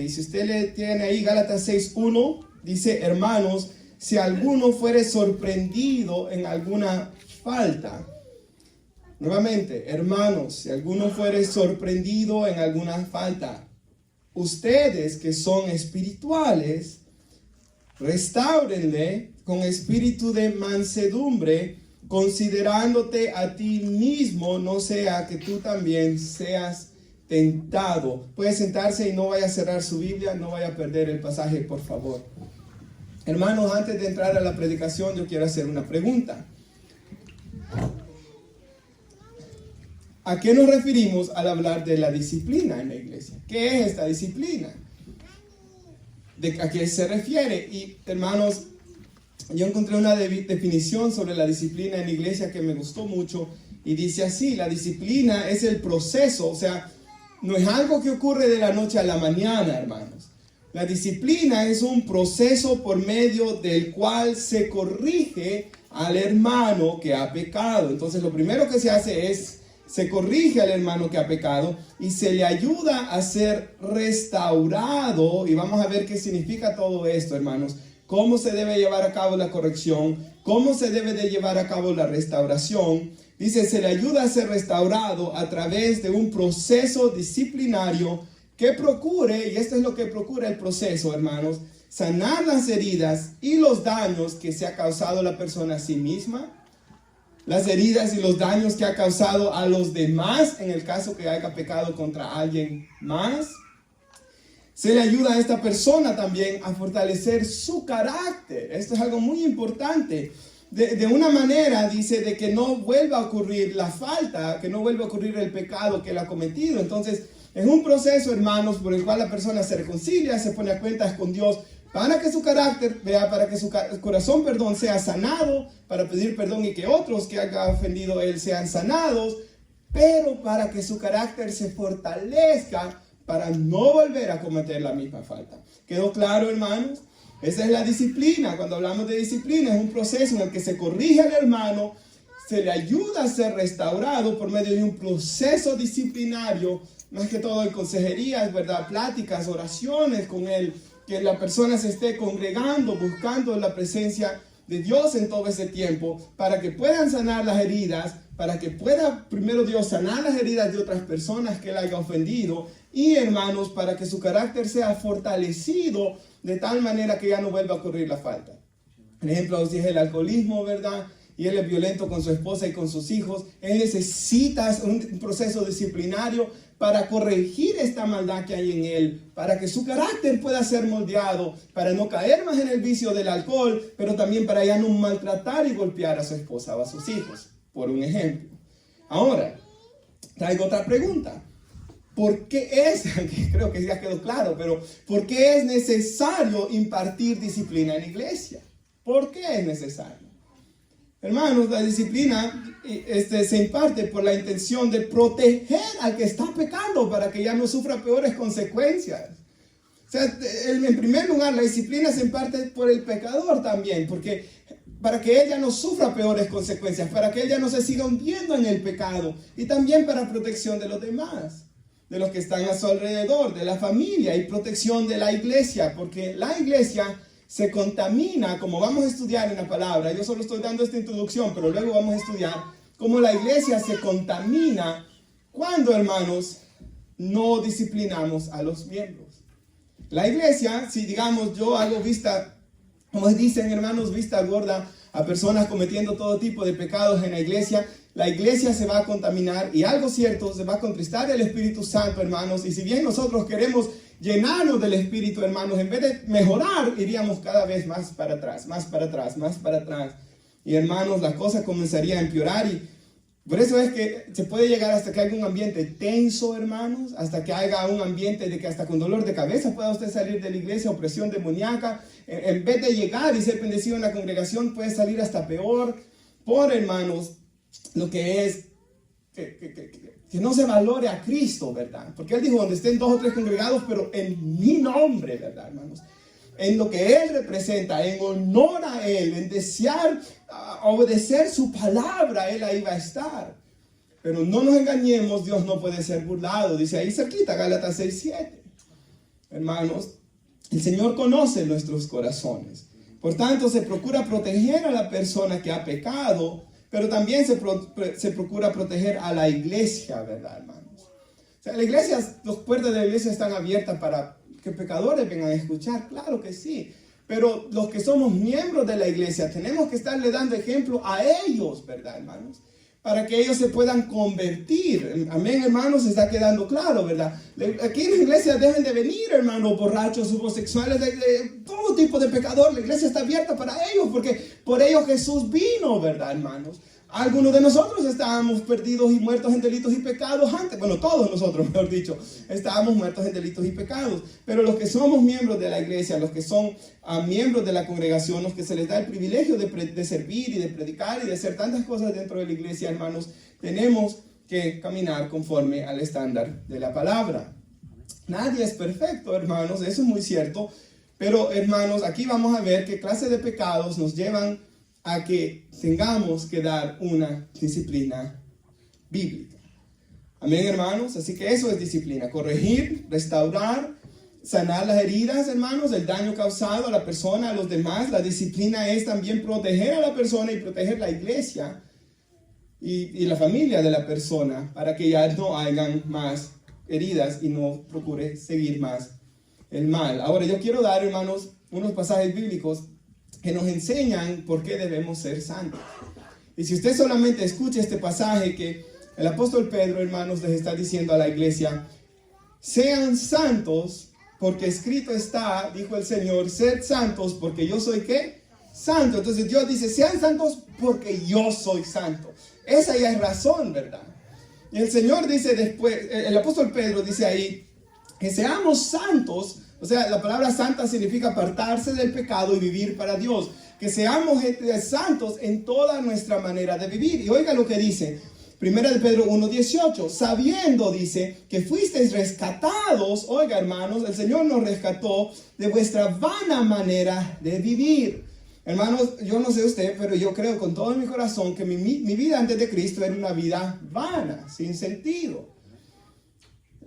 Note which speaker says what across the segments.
Speaker 1: Y si usted le tiene ahí Gálatas 6:1, dice, hermanos, si alguno fuere sorprendido en alguna falta. Nuevamente, hermanos, si alguno fuere sorprendido en alguna falta, ustedes que son espirituales, restáurenle con espíritu de mansedumbre, considerándote a ti mismo, no sea que tú también seas tentado. Puede sentarse y no vaya a cerrar su Biblia, no vaya a perder el pasaje, por favor. Hermanos, antes de entrar a la predicación, yo quiero hacer una pregunta. ¿A qué nos referimos al hablar de la disciplina en la iglesia? ¿Qué es esta disciplina? ¿A qué se refiere? Y hermanos, yo encontré una definición sobre la disciplina en la iglesia que me gustó mucho y dice así: la disciplina es el proceso, o sea, no es algo que ocurre de la noche a la mañana, hermanos. La disciplina es un proceso por medio del cual se corrige al hermano que ha pecado. Entonces, lo primero que se hace es se corrige al hermano que ha pecado y se le ayuda a ser restaurado. Y vamos a ver qué significa todo esto, hermanos. Cómo se debe llevar a cabo la corrección, cómo se debe de llevar a cabo la restauración. Dice, se le ayuda a ser restaurado a través de un proceso disciplinario que procure, y esto es lo que procura el proceso, hermanos, sanar las heridas y los daños que se ha causado la persona a sí misma, las heridas y los daños que ha causado a los demás, en el caso que haya pecado contra alguien más. Se le ayuda a esta persona también a fortalecer su carácter. Esto es algo muy importante. De una manera, dice, de que no vuelva a ocurrir la falta, que no vuelva a ocurrir el pecado que él ha cometido. Entonces, es un proceso, hermanos, por el cual la persona se reconcilia, se pone a cuentas con Dios, para que su carácter, para que su corazón, sea sanado, para pedir perdón y que otros que haya ofendido a él sean sanados, pero para que su carácter se fortalezca para no volver a cometer la misma falta. ¿Quedó claro, hermanos? Esa es la disciplina. Cuando hablamos de disciplina, es un proceso en el que se corrige al hermano, se le ayuda a ser restaurado por medio de un proceso disciplinario, más que todo en consejerías, ¿verdad? Pláticas, oraciones con él, que la persona se esté congregando, buscando la presencia de Dios en todo ese tiempo, para que puedan sanar las heridas, para que pueda primero Dios sanar las heridas de otras personas que él haya ofendido, y hermanos, para que su carácter sea fortalecido de tal manera que ya no vuelva a ocurrir la falta. Por ejemplo, si es el alcoholismo, ¿verdad? Y él es violento con su esposa y con sus hijos, él necesita un proceso disciplinario para corregir esta maldad que hay en él, para que su carácter pueda ser moldeado, para no caer más en el vicio del alcohol, pero también para ya no maltratar y golpear a su esposa o a sus hijos, por un ejemplo. Ahora, traigo otra pregunta. ¿Por qué es, creo que ya quedó claro, pero ¿por qué es necesario impartir disciplina en la iglesia? ¿Por qué es necesario? Hermanos, la disciplina se imparte por la intención de proteger al que está pecando para que ya no sufra peores consecuencias. O sea, en primer lugar, la disciplina se imparte por el pecador también, porque para que él ya no sufra peores consecuencias, para que él ya no se siga hundiendo en el pecado, y también para protección de los demás, de los que están a su alrededor, de la familia, y protección de la iglesia, porque la iglesia se contamina, como vamos a estudiar en la palabra. Yo solo estoy dando esta introducción, pero luego vamos a estudiar cómo la iglesia se contamina cuando, hermanos, no disciplinamos a los miembros. La iglesia, si digamos yo hago vista, como dicen hermanos, vista gorda a personas cometiendo todo tipo de pecados en la iglesia se va a contaminar, y algo cierto, se va a contristar el Espíritu Santo, hermanos. Y si bien nosotros queremos llenarnos del Espíritu, hermanos, en vez de mejorar, iríamos cada vez más para atrás, más para atrás, más para atrás. Y hermanos, la cosa comenzaría a empeorar, y por eso es que se puede llegar hasta que haya un ambiente tenso, hermanos, hasta que haya un ambiente de que hasta con dolor de cabeza pueda usted salir de la iglesia, opresión demoníaca. En vez de llegar y ser bendecido en la congregación, puede salir hasta peor, por, hermanos, lo que es que no se valore a Cristo, ¿verdad? Porque Él dijo, donde estén 2 o 3 congregados, pero en mi nombre, ¿verdad, hermanos? En lo que Él representa, en honor a Él, en desear obedecer su palabra, Él ahí va a estar. Pero no nos engañemos, Dios no puede ser burlado. Dice ahí cerquita, Gálatas 6:7. hermanos, el Señor conoce nuestros corazones. Por tanto, se procura proteger a la persona que ha pecado, pero también se procura proteger a la iglesia, ¿verdad, hermanos? O sea, la iglesia, las puertas de la iglesia están abiertas para que pecadores vengan a escuchar, claro que sí. Pero los que somos miembros de la iglesia tenemos que estarle dando ejemplo a ellos, ¿verdad, hermanos? Para que ellos se puedan convertir. Amén, hermanos, se está quedando claro, ¿verdad? Aquí en la iglesia deben de venir, hermanos, borrachos, homosexuales, de todo tipo de pecadores. La iglesia está abierta para ellos, porque por ellos Jesús vino, ¿verdad, hermanos? Algunos de nosotros estábamos perdidos y muertos en delitos y pecados antes. Bueno, todos nosotros, mejor dicho, estábamos muertos en delitos y pecados. Pero los que somos miembros de la iglesia, los que son miembros de la congregación, los que se les da el privilegio de servir y de predicar y de hacer tantas cosas dentro de la iglesia, hermanos, tenemos que caminar conforme al estándar de la palabra. Nadie es perfecto, hermanos, eso es muy cierto. Pero, hermanos, aquí vamos a ver qué clase de pecados nos llevan a que tengamos que dar una disciplina bíblica. Amén, hermanos. Así que eso es disciplina: corregir, restaurar, sanar las heridas, hermanos, el daño causado a la persona, a los demás. La disciplina es también proteger a la persona y proteger la iglesia y la familia de la persona, para que ya no hayan más heridas y no procure seguir más el mal. Ahora yo quiero dar, hermanos, unos pasajes bíblicos que nos enseñan por qué debemos ser santos. Y si usted solamente escucha este pasaje que el apóstol Pedro, hermanos, les está diciendo a la iglesia: sean santos, porque escrito está, dijo el Señor, sed santos, porque yo soy ¿qué? Santo. Entonces Dios dice: sean santos porque yo soy santo. Esa ya es razón, ¿verdad? Y el Señor dice después, el apóstol Pedro dice ahí, que seamos santos. O sea, la palabra santa significa apartarse del pecado y vivir para Dios. Que seamos santos en toda nuestra manera de vivir. Y oiga lo que dice, 1 Pedro 1:18. Sabiendo, dice, que fuisteis rescatados. Oiga, hermanos, el Señor nos rescató de vuestra vana manera de vivir. Hermanos, yo no sé usted, pero yo creo con todo mi corazón que mi vida antes de Cristo era una vida vana, sin sentido.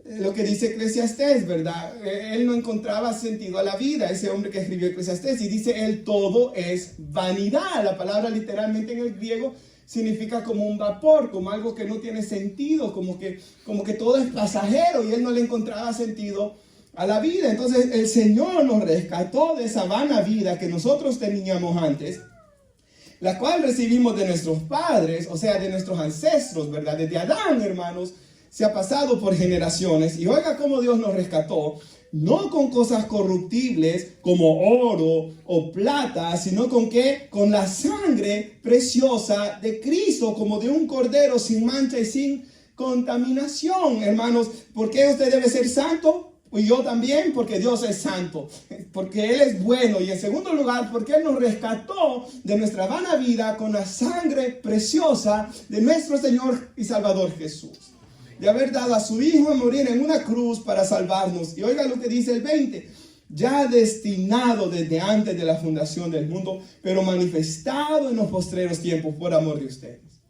Speaker 1: Lo que dice Eclesiastés, ¿verdad? Él no encontraba sentido a la vida, ese hombre que escribió Eclesiastés, y dice: el todo es vanidad. La palabra literalmente en el griego significa como un vapor, como algo que no tiene sentido, como que todo es pasajero, y él no le encontraba sentido a la vida. Entonces el Señor nos rescató de esa vana vida que nosotros teníamos antes, la cual recibimos de nuestros padres, o sea, de nuestros ancestros, ¿verdad? Desde Adán, hermanos, se ha pasado por generaciones. Y oiga cómo Dios nos rescató, no con cosas corruptibles como oro o plata, sino con ¿qué? Con la sangre preciosa de Cristo, como de un cordero sin mancha y sin contaminación. Hermanos, ¿por qué usted debe ser santo? Y yo también, porque Dios es santo, porque Él es bueno. Y en segundo lugar, porque Él nos rescató de nuestra vana vida con la sangre preciosa de nuestro Señor y Salvador Jesús, de haber dado a su Hijo a morir en una cruz para salvarnos. Y oiga lo que dice el 20: ya destinado desde antes de la fundación del mundo, pero manifestado en los postreros tiempos por amor de ustedes.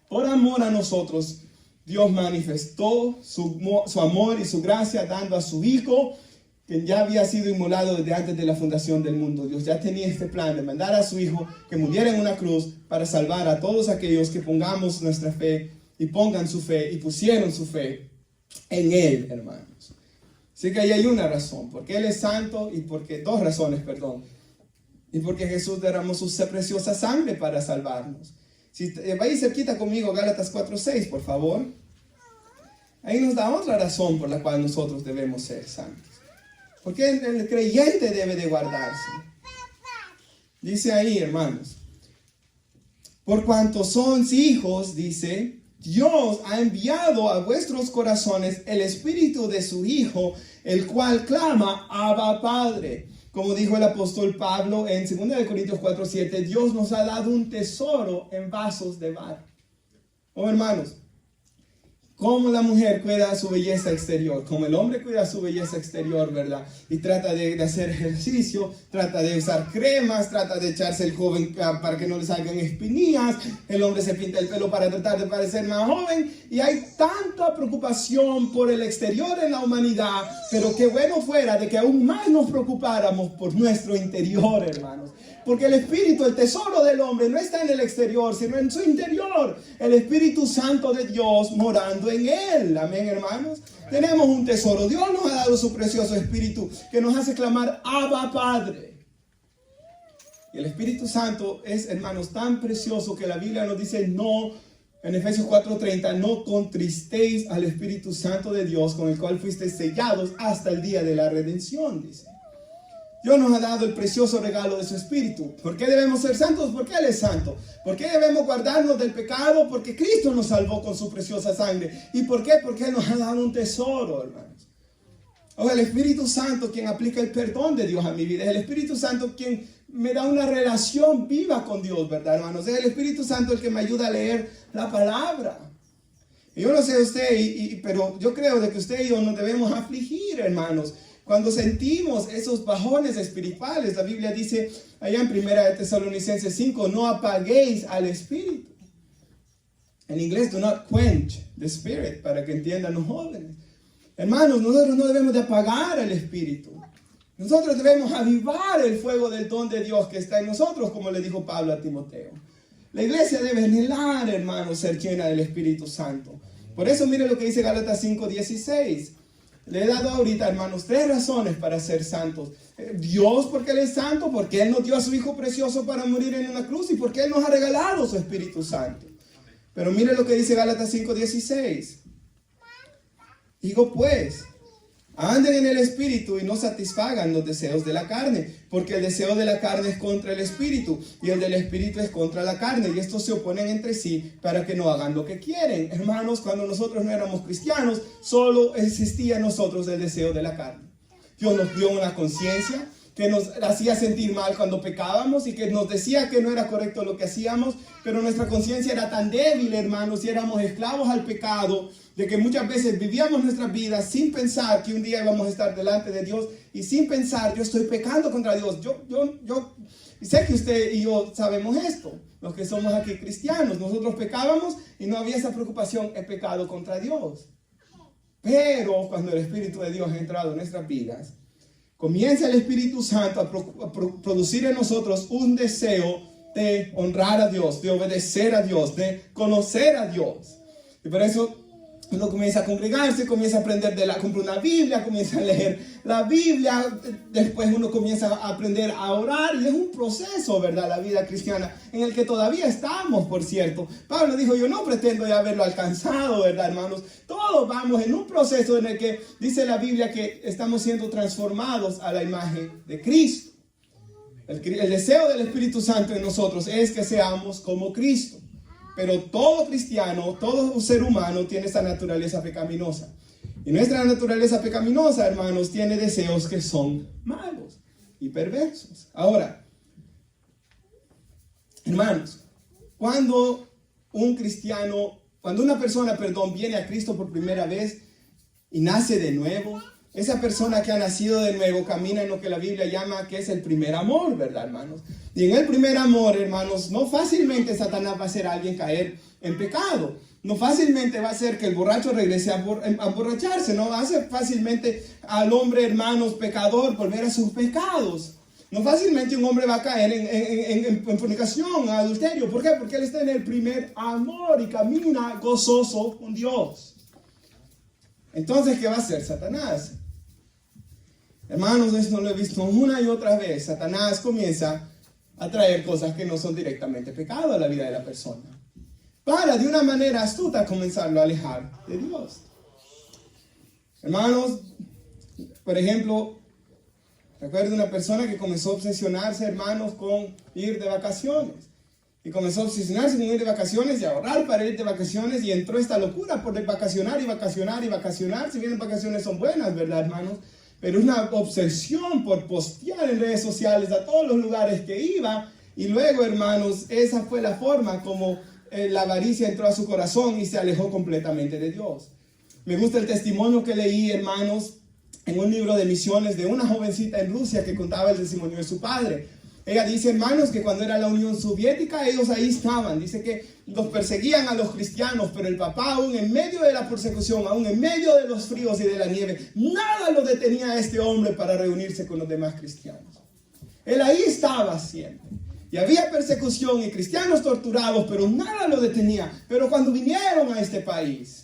Speaker 1: Por amor a nosotros, Dios manifestó su amor y su gracia dando a su Hijo, que ya había sido inmolado desde antes de la fundación del mundo. Dios ya tenía este plan de mandar a su Hijo que muriera en una cruz para salvar a todos aquellos que pongamos nuestra fe y pongan su fe y pusieron su fe en Él, hermanos. Así que ahí hay una razón, porque Él es santo, y porque dos razones, perdón. Y porque Jesús derramó su preciosa sangre para salvarnos. Si va ahí cerquita conmigo, Gálatas 4:6, por favor. Ahí nos da otra razón por la cual nosotros debemos ser santos. Porque el creyente debe de guardarse. Dice ahí, hermanos: por cuanto sois hijos, dice, Dios ha enviado a vuestros corazones el Espíritu de su Hijo, el cual clama: Abba, Padre. Como dijo el apóstol Pablo en 2 Corintios 4:7, Dios nos ha dado un tesoro en vasos de barro. Oh, hermanos, Cómo la mujer cuida su belleza exterior, como el hombre cuida su belleza exterior, ¿verdad? Y trata de hacer ejercicio, trata de usar cremas, trata de echarse el joven para que no le salgan espinillas. El hombre se pinta el pelo para tratar de parecer más joven. Y hay tanta preocupación por el exterior en la humanidad, pero qué bueno fuera de que aún más nos preocupáramos por nuestro interior, hermanos. Porque el espíritu, el tesoro del hombre no está en el exterior, sino en su interior. El Espíritu Santo de Dios morando en él. Amén, hermanos. Tenemos un tesoro. Dios nos ha dado su precioso espíritu que nos hace clamar Abba, Padre. Y el Espíritu Santo es, hermanos, tan precioso que la Biblia nos dice no, en Efesios 4:30, no contristéis al Espíritu Santo de Dios con el cual fuisteis sellados hasta el día de la redención, dice. Dios nos ha dado el precioso regalo de su Espíritu. ¿Por qué debemos ser santos? Porque Él es santo. ¿Por qué debemos guardarnos del pecado? Porque Cristo nos salvó con su preciosa sangre. ¿Y por qué? Porque Él nos ha dado un tesoro, hermanos. Ahora, el Espíritu Santo quien aplica el perdón de Dios a mi vida. Es el Espíritu Santo quien me da una relación viva con Dios, ¿verdad, hermanos? Es el Espíritu Santo el que me ayuda a leer la palabra. Y yo no sé usted, pero yo creo de que usted y yo nos debemos afligir, hermanos. Cuando sentimos esos bajones espirituales, la Biblia dice allá en 1 Tesalonicenses 5, no apaguéis al espíritu. En inglés, do not quench the spirit, para que entiendan los jóvenes. Hermanos, nosotros no debemos de apagar al espíritu. Nosotros debemos avivar el fuego del don de Dios que está en nosotros, como le dijo Pablo a Timoteo. La iglesia debe anhelar, hermanos, ser llena del Espíritu Santo. Por eso mire lo que dice Gálatas 5:16. Le he dado ahorita, hermanos, 3 razones para ser santos. Dios, porque Él es santo, porque Él nos dio a su Hijo precioso para morir en una cruz y porque Él nos ha regalado su Espíritu Santo. Pero mire lo que dice Gálatas 5:16. Digo pues, anden en el Espíritu y no satisfagan los deseos de la carne, porque el deseo de la carne es contra el Espíritu y el del Espíritu es contra la carne, y estos se oponen entre sí para que no hagan lo que quieren. Hermanos, cuando nosotros no éramos cristianos, solo existía en nosotros el deseo de la carne. Dios nos dio una conciencia que nos hacía sentir mal cuando pecábamos y que nos decía que no era correcto lo que hacíamos, pero nuestra conciencia era tan débil, hermanos, y éramos esclavos al pecado, de que muchas veces vivíamos nuestras vidas sin pensar que un día íbamos a estar delante de Dios y sin pensar, yo estoy pecando contra Dios. Yo sé que usted y yo sabemos esto, los que somos aquí cristianos. Nosotros pecábamos y no había esa preocupación, he pecado contra Dios. Pero cuando el Espíritu de Dios ha entrado en nuestras vidas, comienza el Espíritu Santo a producir en nosotros un deseo de honrar a Dios, de obedecer a Dios, de conocer a Dios. Y por eso uno comienza a congregarse, comienza a aprender compra una Biblia, comienza a leer la Biblia, después uno comienza a aprender a orar, y es un proceso, ¿verdad? La vida cristiana, en el que todavía estamos, por cierto. Pablo dijo, yo no pretendo ya haberlo alcanzado, ¿verdad, hermanos? Todos vamos en un proceso en el que dice la Biblia que estamos siendo transformados a la imagen de Cristo. El deseo del Espíritu Santo en nosotros es que seamos como Cristo. Pero todo cristiano, todo ser humano tiene esa naturaleza pecaminosa. Y nuestra naturaleza pecaminosa, hermanos, tiene deseos que son malos y perversos. Ahora, hermanos, cuando una persona, viene a Cristo por primera vez y nace de nuevo, esa persona que ha nacido de nuevo camina en lo que la Biblia llama que es el primer amor, ¿verdad, hermanos? Y en el primer amor, hermanos, no fácilmente Satanás va a hacer a alguien caer en pecado. No fácilmente va a hacer que el borracho regrese a emborracharse. No va a hacer fácilmente al hombre, hermanos, pecador, volver a sus pecados. No fácilmente un hombre va a caer en fornicación, adulterio. ¿Por qué? Porque él está en el primer amor y camina gozoso con Dios. Entonces, ¿qué va a hacer Satanás? Hermanos, esto lo he visto una y otra vez. Satanás comienza a traer cosas que no son directamente pecado a la vida de la persona, para de una manera astuta comenzarlo a alejar de Dios. Hermanos, por ejemplo, recuerdo una persona que comenzó a obsesionarse, hermanos, con ir de vacaciones. Y comenzó a obsesionarse con ir de vacaciones y a ahorrar para ir de vacaciones, y entró esta locura por vacacionar y vacacionar y vacacionar. Si bien las vacaciones son buenas, ¿verdad, hermanos? Pero una obsesión por postear en redes sociales a todos los lugares que iba. Y luego, hermanos, esa fue la forma como la avaricia entró a su corazón y se alejó completamente de Dios. Me gusta el testimonio que leí, hermanos, en un libro de misiones de una jovencita en Rusia que contaba el testimonio de su padre. Ella dice, hermanos, que cuando era la Unión Soviética, ellos ahí estaban. Dice que los perseguían a los cristianos, pero el papá, aún en medio de la persecución, aún en medio de los fríos y de la nieve, nada lo detenía a este hombre para reunirse con los demás cristianos. Él ahí estaba siempre. Y había persecución y cristianos torturados, pero nada lo detenía. Pero cuando vinieron a este país,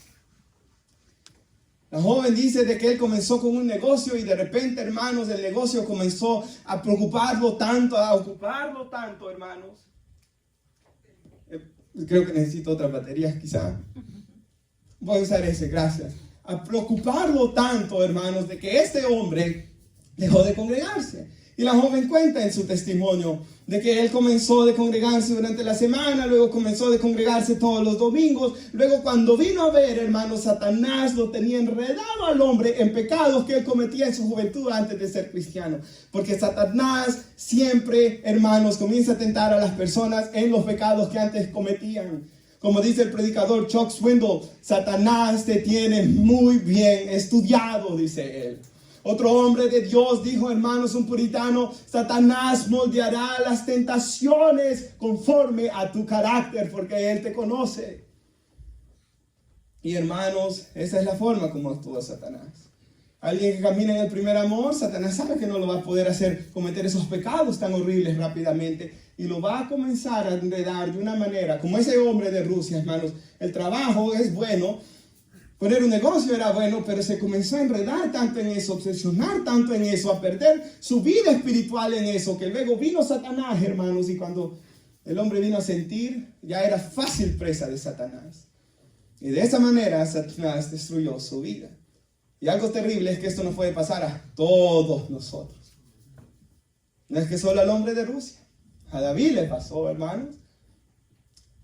Speaker 1: la joven dice de que él comenzó con un negocio y de repente, hermanos, el negocio comenzó a preocuparlo tanto, a ocuparlo tanto, hermanos. Creo que necesito otras baterías, quizá. Voy a usar ese, gracias. A preocuparlo tanto, hermanos, de que este hombre dejó de congregarse. Y la joven cuenta en su testimonio de que él comenzó de congregarse durante la semana, luego comenzó de congregarse todos los domingos, luego cuando vino a ver, hermanos, Satanás lo tenía enredado al hombre en pecados que él cometía en su juventud antes de ser cristiano. Porque Satanás siempre, hermanos, comienza a tentar a las personas en los pecados que antes cometían. Como dice el predicador Chuck Swindoll, Satanás te tiene muy bien estudiado, dice él. Otro hombre de Dios dijo, hermanos, un puritano, Satanás moldeará las tentaciones conforme a tu carácter, porque él te conoce. Y hermanos, esa es la forma como actúa Satanás. Alguien que camina en el primer amor, Satanás sabe que no lo va a poder hacer cometer esos pecados tan horribles rápidamente. Y lo va a comenzar a enredar de una manera, como ese hombre de Rusia, hermanos. El trabajo es bueno. Poner un negocio era bueno, pero se comenzó a enredar tanto en eso, obsesionar tanto en eso, a perder su vida espiritual en eso, que luego vino Satanás, hermanos, y cuando el hombre vino a sentir, ya era fácil presa de Satanás. Y de esa manera Satanás destruyó su vida. Y algo terrible es que esto nos puede pasar a todos nosotros. No es que solo al hombre de Rusia. A David le pasó, hermanos.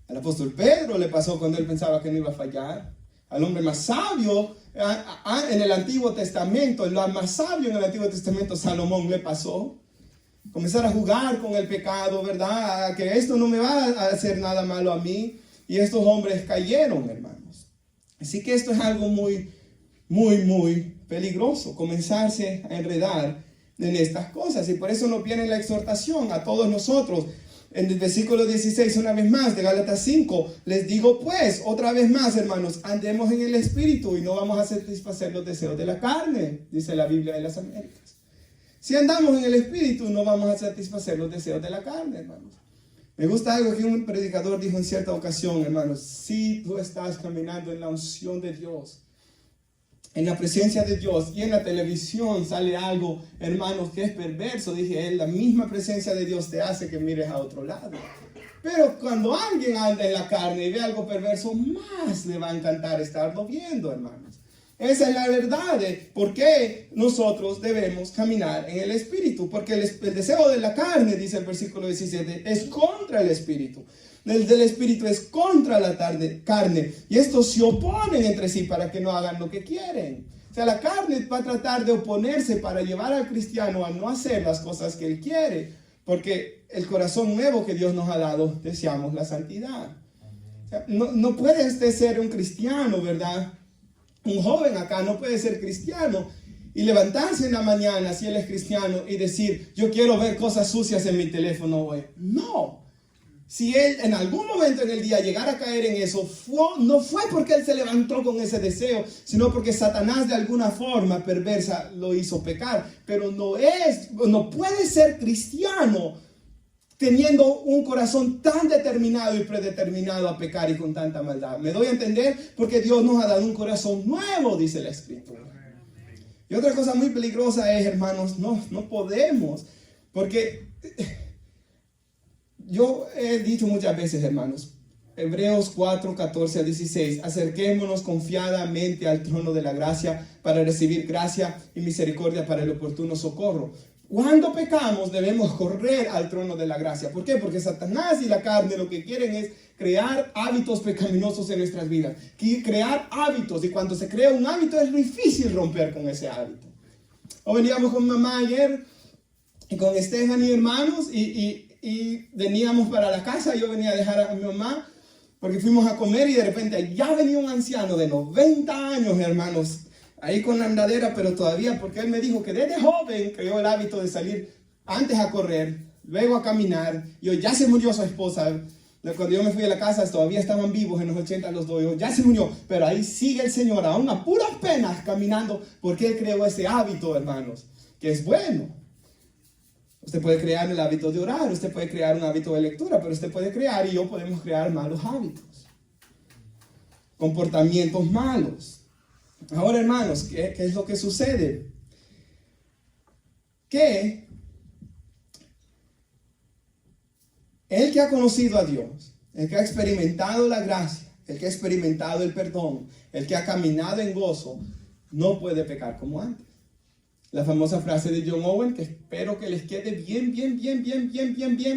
Speaker 1: Al apóstol Pedro le pasó cuando él pensaba que no iba a fallar. Al hombre más sabio en el Antiguo Testamento, el más sabio en el Antiguo Testamento, Salomón, le pasó. Comenzar a jugar con el pecado, ¿verdad? Que esto no me va a hacer nada malo a mí. Y estos hombres cayeron, hermanos. Así que esto es algo muy, muy, muy peligroso. Comenzarse a enredar en estas cosas. Y por eso nos viene la exhortación a todos nosotros. En el versículo 16, una vez más, de Gálatas 5, les digo pues, otra vez más, hermanos, andemos en el Espíritu y no vamos a satisfacer los deseos de la carne, dice la Biblia de las Américas. Si andamos en el Espíritu, no vamos a satisfacer los deseos de la carne, hermanos. Me gusta algo que un predicador dijo en cierta ocasión, hermanos. Si tú estás caminando en la unción de Dios, en la presencia de Dios, y en la televisión sale algo, hermanos, que es perverso, dije él, la misma presencia de Dios te hace que mires a otro lado. Pero cuando alguien anda en la carne y ve algo perverso, más le va a encantar estarlo viendo, hermanos. Esa es la verdad de por qué nosotros debemos caminar en el Espíritu. Porque el deseo de la carne, dice el versículo 17, es contra el Espíritu. El del Espíritu es contra la carne. Y estos se oponen entre sí para que no hagan lo que quieren. O sea, la carne va a tratar de oponerse para llevar al cristiano a no hacer las cosas que él quiere. Porque el corazón nuevo que Dios nos ha dado, deseamos la santidad. O sea, no puede ser un cristiano, ¿verdad? Un joven acá no puede ser cristiano y levantarse en la mañana, si él es cristiano, y decir, yo quiero ver cosas sucias en mi teléfono hoy. No. Si él en algún momento en el día llegara a caer en eso, no fue porque él se levantó con ese deseo, sino porque Satanás de alguna forma perversa lo hizo pecar. Pero no puede ser cristiano teniendo un corazón tan determinado y predeterminado a pecar y con tanta maldad. ¿Me doy a entender? Porque Dios nos ha dado un corazón nuevo, dice la Escritura. Y otra cosa muy peligrosa es, hermanos, no podemos, porque yo he dicho muchas veces, hermanos, Hebreos 4, 14 a 16, acerquémonos confiadamente al trono de la gracia para recibir gracia y misericordia para el oportuno socorro. Cuando pecamos debemos correr al trono de la gracia. ¿Por qué? Porque Satanás y la carne lo que quieren es crear hábitos pecaminosos en nuestras vidas. Crear hábitos, y cuando se crea un hábito es difícil romper con ese hábito. Hoy veníamos con mamá ayer y con Stephanie, hermanos, y veníamos para la casa. Yo venía a dejar a mi mamá Porque fuimos a comer y de repente ya venía un anciano de 90 años, hermanos, ahí con la andadera, pero todavía, porque él me dijo que desde joven creó el hábito de salir antes a correr, luego a caminar, y hoy ya se murió su esposa. Cuando yo me fui a la casa, todavía estaban vivos en los 80 los dos, ya se murió, pero ahí sigue el Señor, aún a puras penas caminando, porque Él creó ese hábito, hermanos, que es bueno. Usted puede crear el hábito de orar, usted puede crear un hábito de lectura, pero usted puede crear y yo podemos crear malos hábitos, comportamientos malos. Ahora, hermanos, ¿qué es lo que sucede? Que el que ha conocido a Dios, el que ha experimentado la gracia, el que ha experimentado el perdón, el que ha caminado en gozo, no puede pecar como antes. La famosa frase de John Owen, que espero que les quede bien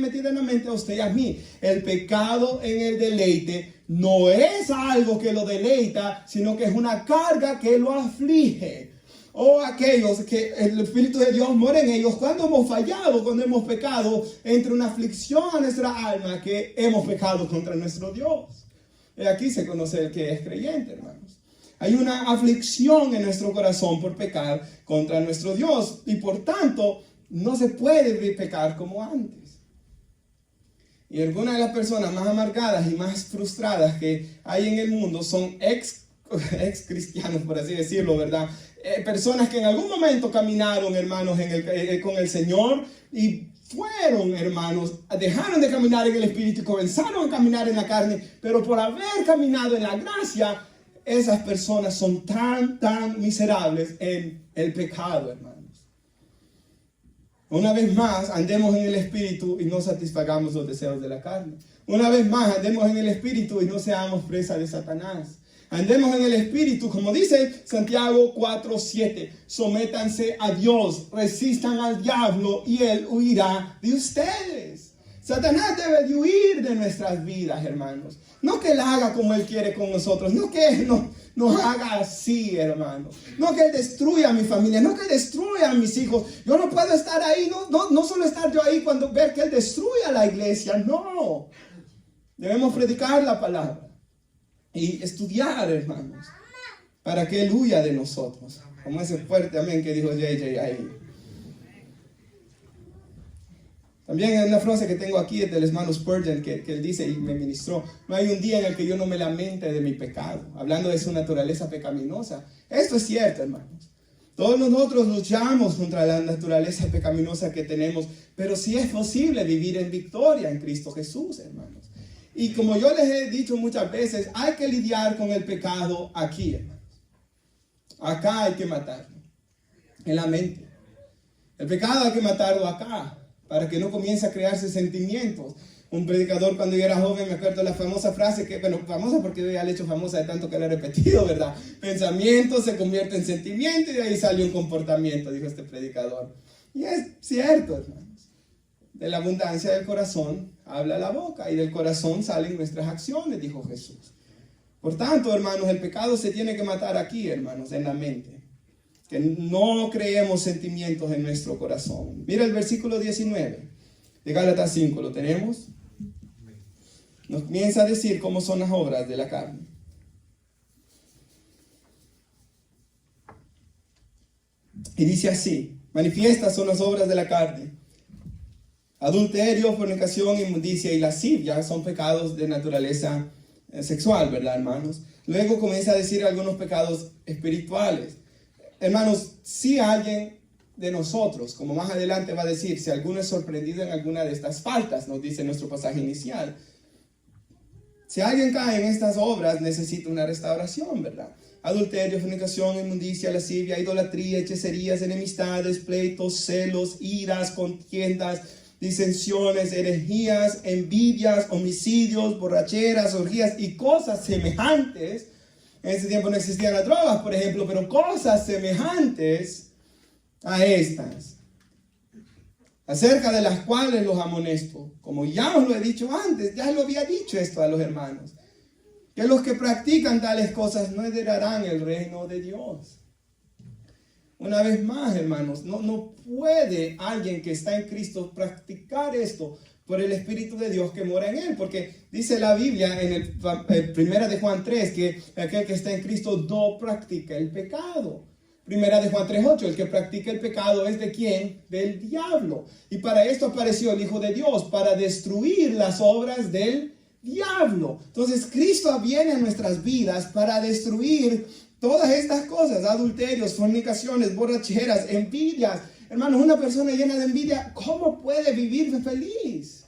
Speaker 1: metida en la mente a usted y a mí. El pecado en el deleite no es algo que lo deleita, sino que es una carga que lo aflige. O aquellos que el Espíritu de Dios mora en ellos cuando hemos fallado, cuando hemos pecado, entre una aflicción a nuestra alma que hemos pecado contra nuestro Dios. Y aquí se conoce el que es creyente, hermanos. Hay una aflicción en nuestro corazón por pecar contra nuestro Dios y por tanto no se puede pecar como antes. Y algunas de las personas más amargadas y más frustradas que hay en el mundo son ex cristianos, por así decirlo, ¿verdad? Personas que en algún momento caminaron, hermanos, con el Señor y fueron, hermanos, dejaron de caminar en el Espíritu y comenzaron a caminar en la carne, pero por haber caminado en la gracia, esas personas son tan miserables en el pecado, hermanos. Una vez más, andemos en el Espíritu y no satisfagamos los deseos de la carne. Una vez más, andemos en el Espíritu y no seamos presa de Satanás. Andemos en el Espíritu, como dice Santiago 4:7. Sométanse a Dios, resistan al diablo y él huirá de ustedes. Satanás debe de huir de nuestras vidas, hermanos. No que él haga como él quiere con nosotros. No que él nos haga así, hermanos. No que él destruya a mi familia. No que destruya a mis hijos. Yo no puedo estar ahí. No solo estar yo ahí cuando ver que él destruya la iglesia. No. Debemos predicar la palabra. Y estudiar, hermanos. Para que él huya de nosotros. Como ese fuerte amén que dijo JJ ahí. También hay una frase que tengo aquí del hermano Spurgeon que él dice y me ministró: no hay un día en el que yo no me lamente de mi pecado, hablando de su naturaleza pecaminosa. Esto es cierto, hermanos. Todos nosotros luchamos contra la naturaleza pecaminosa que tenemos, pero sí es posible vivir en victoria en Cristo Jesús, hermanos. Y como yo les he dicho muchas veces, hay que lidiar con el pecado aquí, hermanos. Acá hay que matarlo, en la mente. El pecado hay que matarlo acá, para que no comience a crearse sentimientos. Un predicador, cuando yo era joven, me acuerdo de la famosa frase, famosa porque yo ya la he hecho famosa de tanto que la he repetido, ¿verdad? Pensamiento se convierte en sentimiento y de ahí sale un comportamiento, dijo este predicador. Y es cierto, hermanos. De la abundancia del corazón habla la boca y del corazón salen nuestras acciones, dijo Jesús. Por tanto, hermanos, el pecado se tiene que matar aquí, hermanos, en la mente. Que no creemos sentimientos en nuestro corazón. Mira el versículo 19 de Gálatas 5, ¿lo tenemos? Nos comienza a decir cómo son las obras de la carne. Y dice así: manifiestas son las obras de la carne: adulterio, fornicación, inmundicia y lascivia. Son pecados de naturaleza sexual, ¿verdad, hermanos? Luego comienza a decir algunos pecados espirituales. Hermanos, si alguien de nosotros, como más adelante va a decir, si alguno es sorprendido en alguna de estas faltas, nos dice nuestro pasaje inicial, si alguien cae en estas obras, necesita una restauración, ¿verdad? Adulterio, fornicación, inmundicia, lascivia, idolatría, hechicerías, enemistades, pleitos, celos, iras, contiendas, disensiones, herejías, envidias, homicidios, borracheras, orgías y cosas semejantes. En ese tiempo no existían las drogas, por ejemplo, pero cosas semejantes a estas, acerca de las cuales los amonesto. Como ya os lo he dicho antes, ya lo había dicho esto a los hermanos, que los que practican tales cosas no heredarán el reino de Dios. Una vez más, hermanos, no puede alguien que está en Cristo practicar esto por el Espíritu de Dios que mora en él, porque dice la Biblia en el 1 de Juan 3 que aquel que está en Cristo no practica el pecado. 1 de Juan 3:8, el que practica el pecado es ¿de quién? Del diablo. Y para esto apareció el Hijo de Dios, para destruir las obras del diablo. Entonces Cristo viene a nuestras vidas para destruir todas estas cosas: adulterios, fornicaciones, borracheras, envidias. Hermanos, una persona llena de envidia, ¿cómo puede vivir feliz?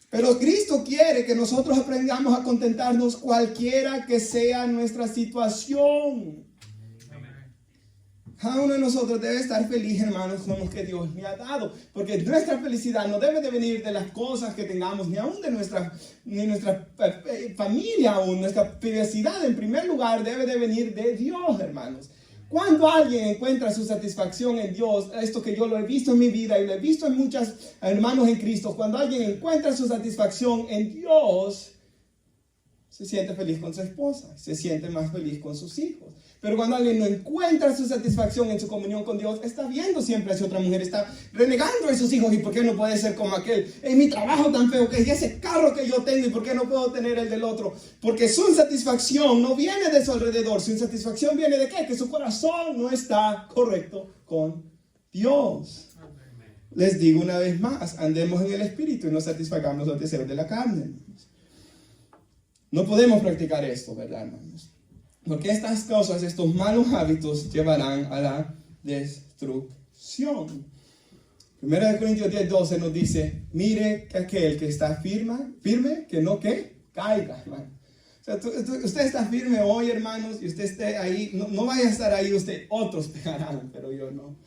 Speaker 1: Pero Cristo quiere que nosotros aprendamos a contentarnos cualquiera que sea nuestra situación. Cada uno de nosotros debe estar feliz, hermanos, con lo que Dios me ha dado. Porque nuestra felicidad no debe de venir de las cosas que tengamos, ni aún de nuestra familia o nuestra privacidad. En primer lugar, debe de venir de Dios, hermanos. Cuando alguien encuentra su satisfacción en Dios, esto que yo lo he visto en mi vida y lo he visto en muchos hermanos en Cristo, cuando alguien encuentra su satisfacción en Dios, se siente feliz con su esposa, se siente más feliz con sus hijos. Pero cuando alguien no encuentra su satisfacción en su comunión con Dios, está viendo siempre hacia otra mujer, está renegando de sus hijos. ¿Y por qué no puede ser como aquel? En mi trabajo tan feo que es, ese carro que yo tengo, ¿y por qué no puedo tener el del otro? Porque su insatisfacción no viene de su alrededor. Su insatisfacción viene de ¿qué? Que su corazón no está correcto con Dios. Les digo una vez más, andemos en el Espíritu y no satisfagamos los deseos de la carne. No podemos practicar esto, ¿verdad, hermanos? Porque estas cosas, estos malos hábitos llevarán a la destrucción. 1 Corintios 10:12 nos dice: mire que aquel que está firme, que no que caiga, hermano. O sea, usted está firme hoy, hermanos, y usted esté ahí, no vaya a estar ahí usted, otros pegarán, pero yo no.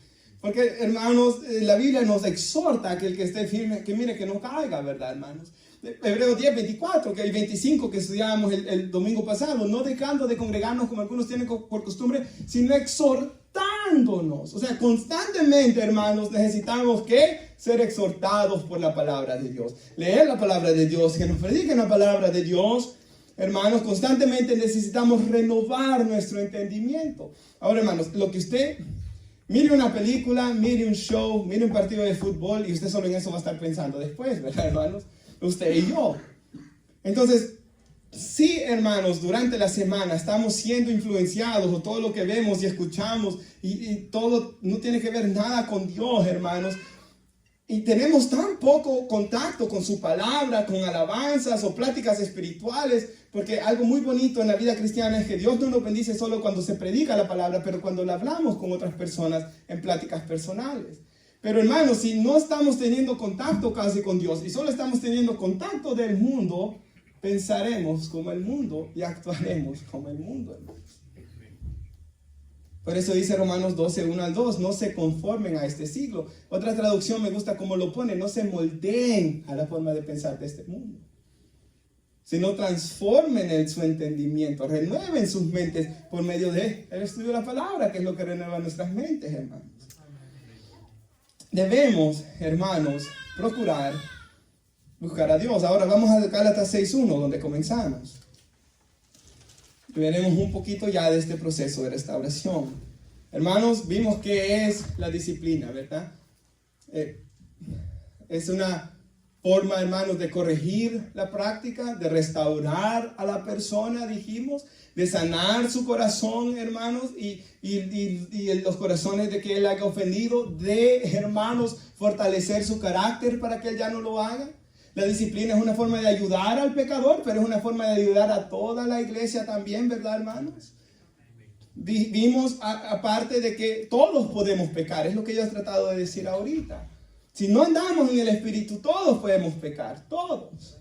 Speaker 1: Porque, hermanos, la Biblia nos exhorta a que el que esté firme, que mire que no caiga, ¿verdad, hermanos? Hebreos 10:24, que el 25 que estudiábamos el domingo pasado, no dejando de congregarnos como algunos tienen por costumbre, sino exhortándonos. O sea, constantemente, hermanos, necesitamos que ser exhortados por la palabra de Dios. Leer la palabra de Dios, que nos prediquen la palabra de Dios. Hermanos, constantemente necesitamos renovar nuestro entendimiento. Ahora, hermanos, lo que usted mire una película, mire un show, mire un partido de fútbol, y usted solo en eso va a estar pensando después, ¿verdad, hermanos? Usted y yo. Entonces, sí, hermanos, durante la semana estamos siendo influenciados, o todo lo que vemos y escuchamos y todo no tiene que ver nada con Dios, hermanos, y tenemos tan poco contacto con su palabra, con alabanzas o pláticas espirituales, porque algo muy bonito en la vida cristiana es que Dios no nos bendice solo cuando se predica la palabra, pero cuando la hablamos con otras personas en pláticas personales. Pero, hermanos, si no estamos teniendo contacto casi con Dios y solo estamos teniendo contacto del mundo, pensaremos como el mundo y actuaremos como el mundo, hermanos. Por eso dice Romanos 12:1-2, no se conformen a este siglo. Otra traducción me gusta como lo pone: no se moldeen a la forma de pensar de este mundo, sino transformen su entendimiento, renueven sus mentes por medio del estudio de la palabra, que es lo que renueva nuestras mentes, hermanos. Debemos, hermanos, buscar a Dios. Ahora vamos a Gálatas 6:1, donde comenzamos. Veremos un poquito ya de este proceso de restauración. Hermanos, vimos que es la disciplina, ¿verdad? Es una forma, hermanos, de corregir la práctica, de restaurar a la persona, dijimos, de sanar su corazón, hermanos, y los corazones de que él haya ofendido, de, hermanos, fortalecer su carácter para que él ya no lo haga. La disciplina es una forma de ayudar al pecador, pero es una forma de ayudar a toda la iglesia también, ¿verdad, hermanos? Vimos, aparte de que todos podemos pecar, es lo que yo he tratado de decir ahorita. Si no andamos en el Espíritu, todos podemos pecar, todos.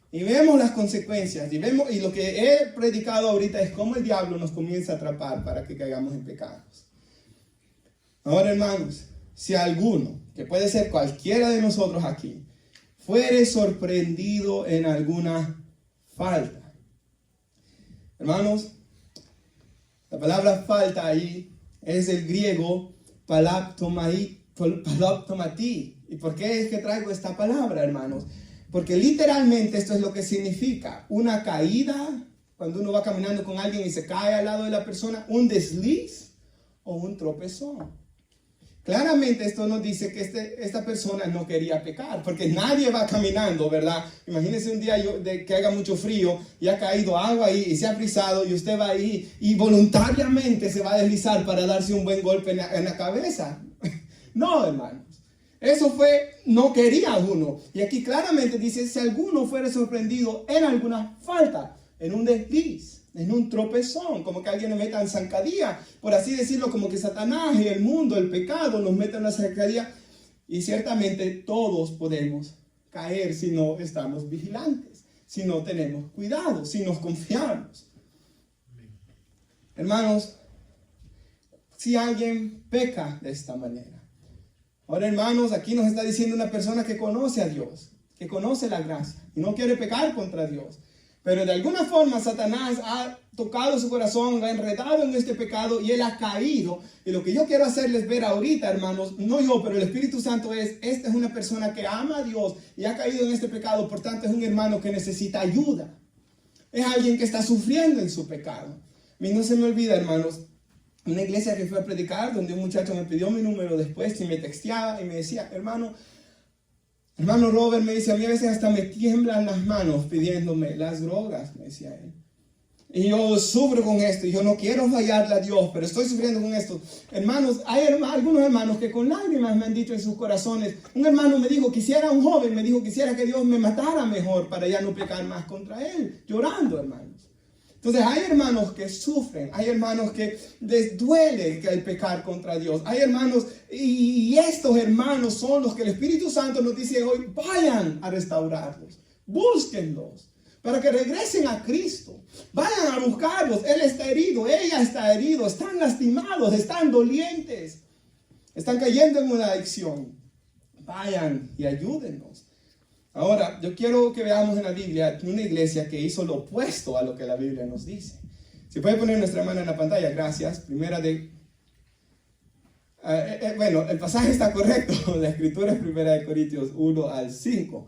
Speaker 1: Y vemos las consecuencias, y lo que he predicado ahorita es cómo el diablo nos comienza a atrapar para que caigamos en pecados. Ahora, hermanos, si alguno, que puede ser cualquiera de nosotros aquí, fuere sorprendido en alguna falta. Hermanos, la palabra falta ahí es el griego palaptomati. ¿Y por qué es que traigo esta palabra, hermanos? Porque literalmente esto es lo que significa una caída, cuando uno va caminando con alguien y se cae al lado de la persona, un desliz o un tropezón. Claramente esto nos dice que esta persona no quería pecar, porque nadie va caminando, ¿verdad? Imagínense un día que haga mucho frío y ha caído agua ahí y se ha frisado y usted va ahí y voluntariamente se va a deslizar para darse un buen golpe en la cabeza. No, hermanos. Eso no quería uno. Y aquí claramente dice, si alguno fuera sorprendido en alguna falta, en un desliz, en un tropezón, como que alguien nos meta en zancadilla, por así decirlo, como que Satanás y el mundo, el pecado nos meten en la zancadilla. Y ciertamente todos podemos caer si no estamos vigilantes, si no tenemos cuidado, si nos confiamos. Hermanos, si alguien peca de esta manera. Ahora, hermanos, aquí nos está diciendo una persona que conoce a Dios, que conoce la gracia y no quiere pecar contra Dios. Pero de alguna forma Satanás ha tocado su corazón, lo ha enredado en este pecado y él ha caído. Y lo que yo quiero hacerles ver ahorita, hermanos, no yo, pero el Espíritu Santo esta es una persona que ama a Dios y ha caído en este pecado. Por tanto, es un hermano que necesita ayuda. Es alguien que está sufriendo en su pecado. A mí no se me olvida, hermanos, una iglesia que fui a predicar, donde un muchacho me pidió mi número después y me texteaba y me decía, hermano Robert, me dice, a mí a veces hasta me tiemblan las manos pidiéndome las drogas, me decía él. Y yo sufro con esto, y yo no quiero fallarle a Dios, pero estoy sufriendo con esto. Hermanos, hay algunos hermanos que con lágrimas me han dicho en sus corazones. Un hermano me dijo, un joven me dijo, quisiera que Dios me matara mejor para ya no pecar más contra él, llorando, hermanos. Entonces hay hermanos que sufren, hay hermanos que les duele el pecar contra Dios. Hay hermanos, y estos hermanos son los que el Espíritu Santo nos dice hoy, vayan a restaurarlos, búsquenlos, para que regresen a Cristo. Vayan a buscarlos, él está herido, ella está herido, están lastimados, están dolientes, están cayendo en una adicción. Vayan y ayúdennos. Ahora, yo quiero que veamos en la Biblia una iglesia que hizo lo opuesto a lo que la Biblia nos dice. Si puede poner nuestra mano en la pantalla, gracias. Bueno, el pasaje está correcto. La escritura es 1 Corintios 1 al 5.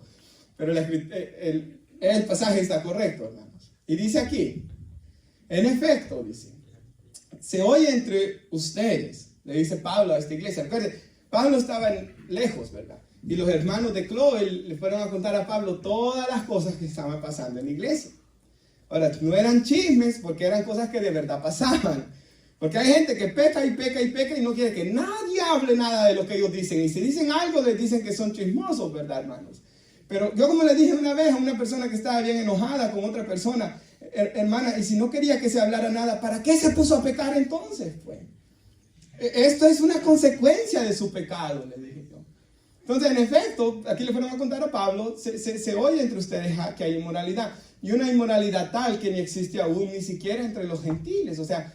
Speaker 1: Pero el pasaje está correcto, hermanos. Y dice aquí, en efecto, dice, se oye entre ustedes, le dice Pablo a esta iglesia. Recuerden, Pablo estaba lejos, ¿verdad? Y los hermanos de Chloe le fueron a contar a Pablo todas las cosas que estaban pasando en la iglesia. Ahora, no eran chismes porque eran cosas que de verdad pasaban. Porque hay gente que peca y peca y peca y no quiere que nadie hable nada de lo que ellos dicen. Y si dicen algo, les dicen que son chismosos, ¿verdad, hermanos? Pero yo, como le dije una vez a una persona que estaba bien enojada con otra persona, hermana, y si no quería que se hablara nada, ¿para qué se puso a pecar entonces? Pues esto es una consecuencia de su pecado, le dije yo. Entonces, en efecto, aquí le fueron a contar a Pablo, se oye entre ustedes que hay inmoralidad. Y una inmoralidad tal que ni existe aún ni siquiera entre los gentiles. O sea,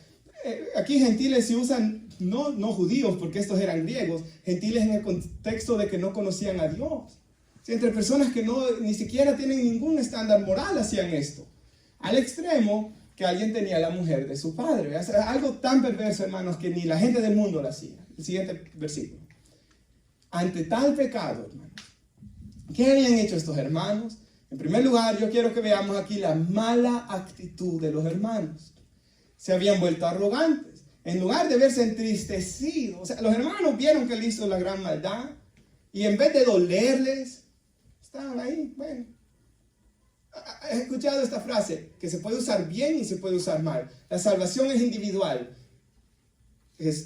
Speaker 1: aquí gentiles se usan, no judíos, porque estos eran griegos, gentiles en el contexto de que no conocían a Dios. Si entre personas que ni siquiera tienen ningún estándar moral hacían esto. Al extremo que alguien tenía la mujer de su padre. O sea, algo tan perverso, hermanos, que ni la gente del mundo lo hacía. El siguiente versículo. Ante tal pecado, hermanos, ¿qué habían hecho estos hermanos? En primer lugar, yo quiero que veamos aquí la mala actitud de los hermanos. Se habían vuelto arrogantes. En lugar de verse entristecidos, o sea, los hermanos vieron que él hizo la gran maldad y en vez de dolerles, estaban ahí, bueno. ¿Has escuchado esta frase? Que se puede usar bien y se puede usar mal. La salvación es individual.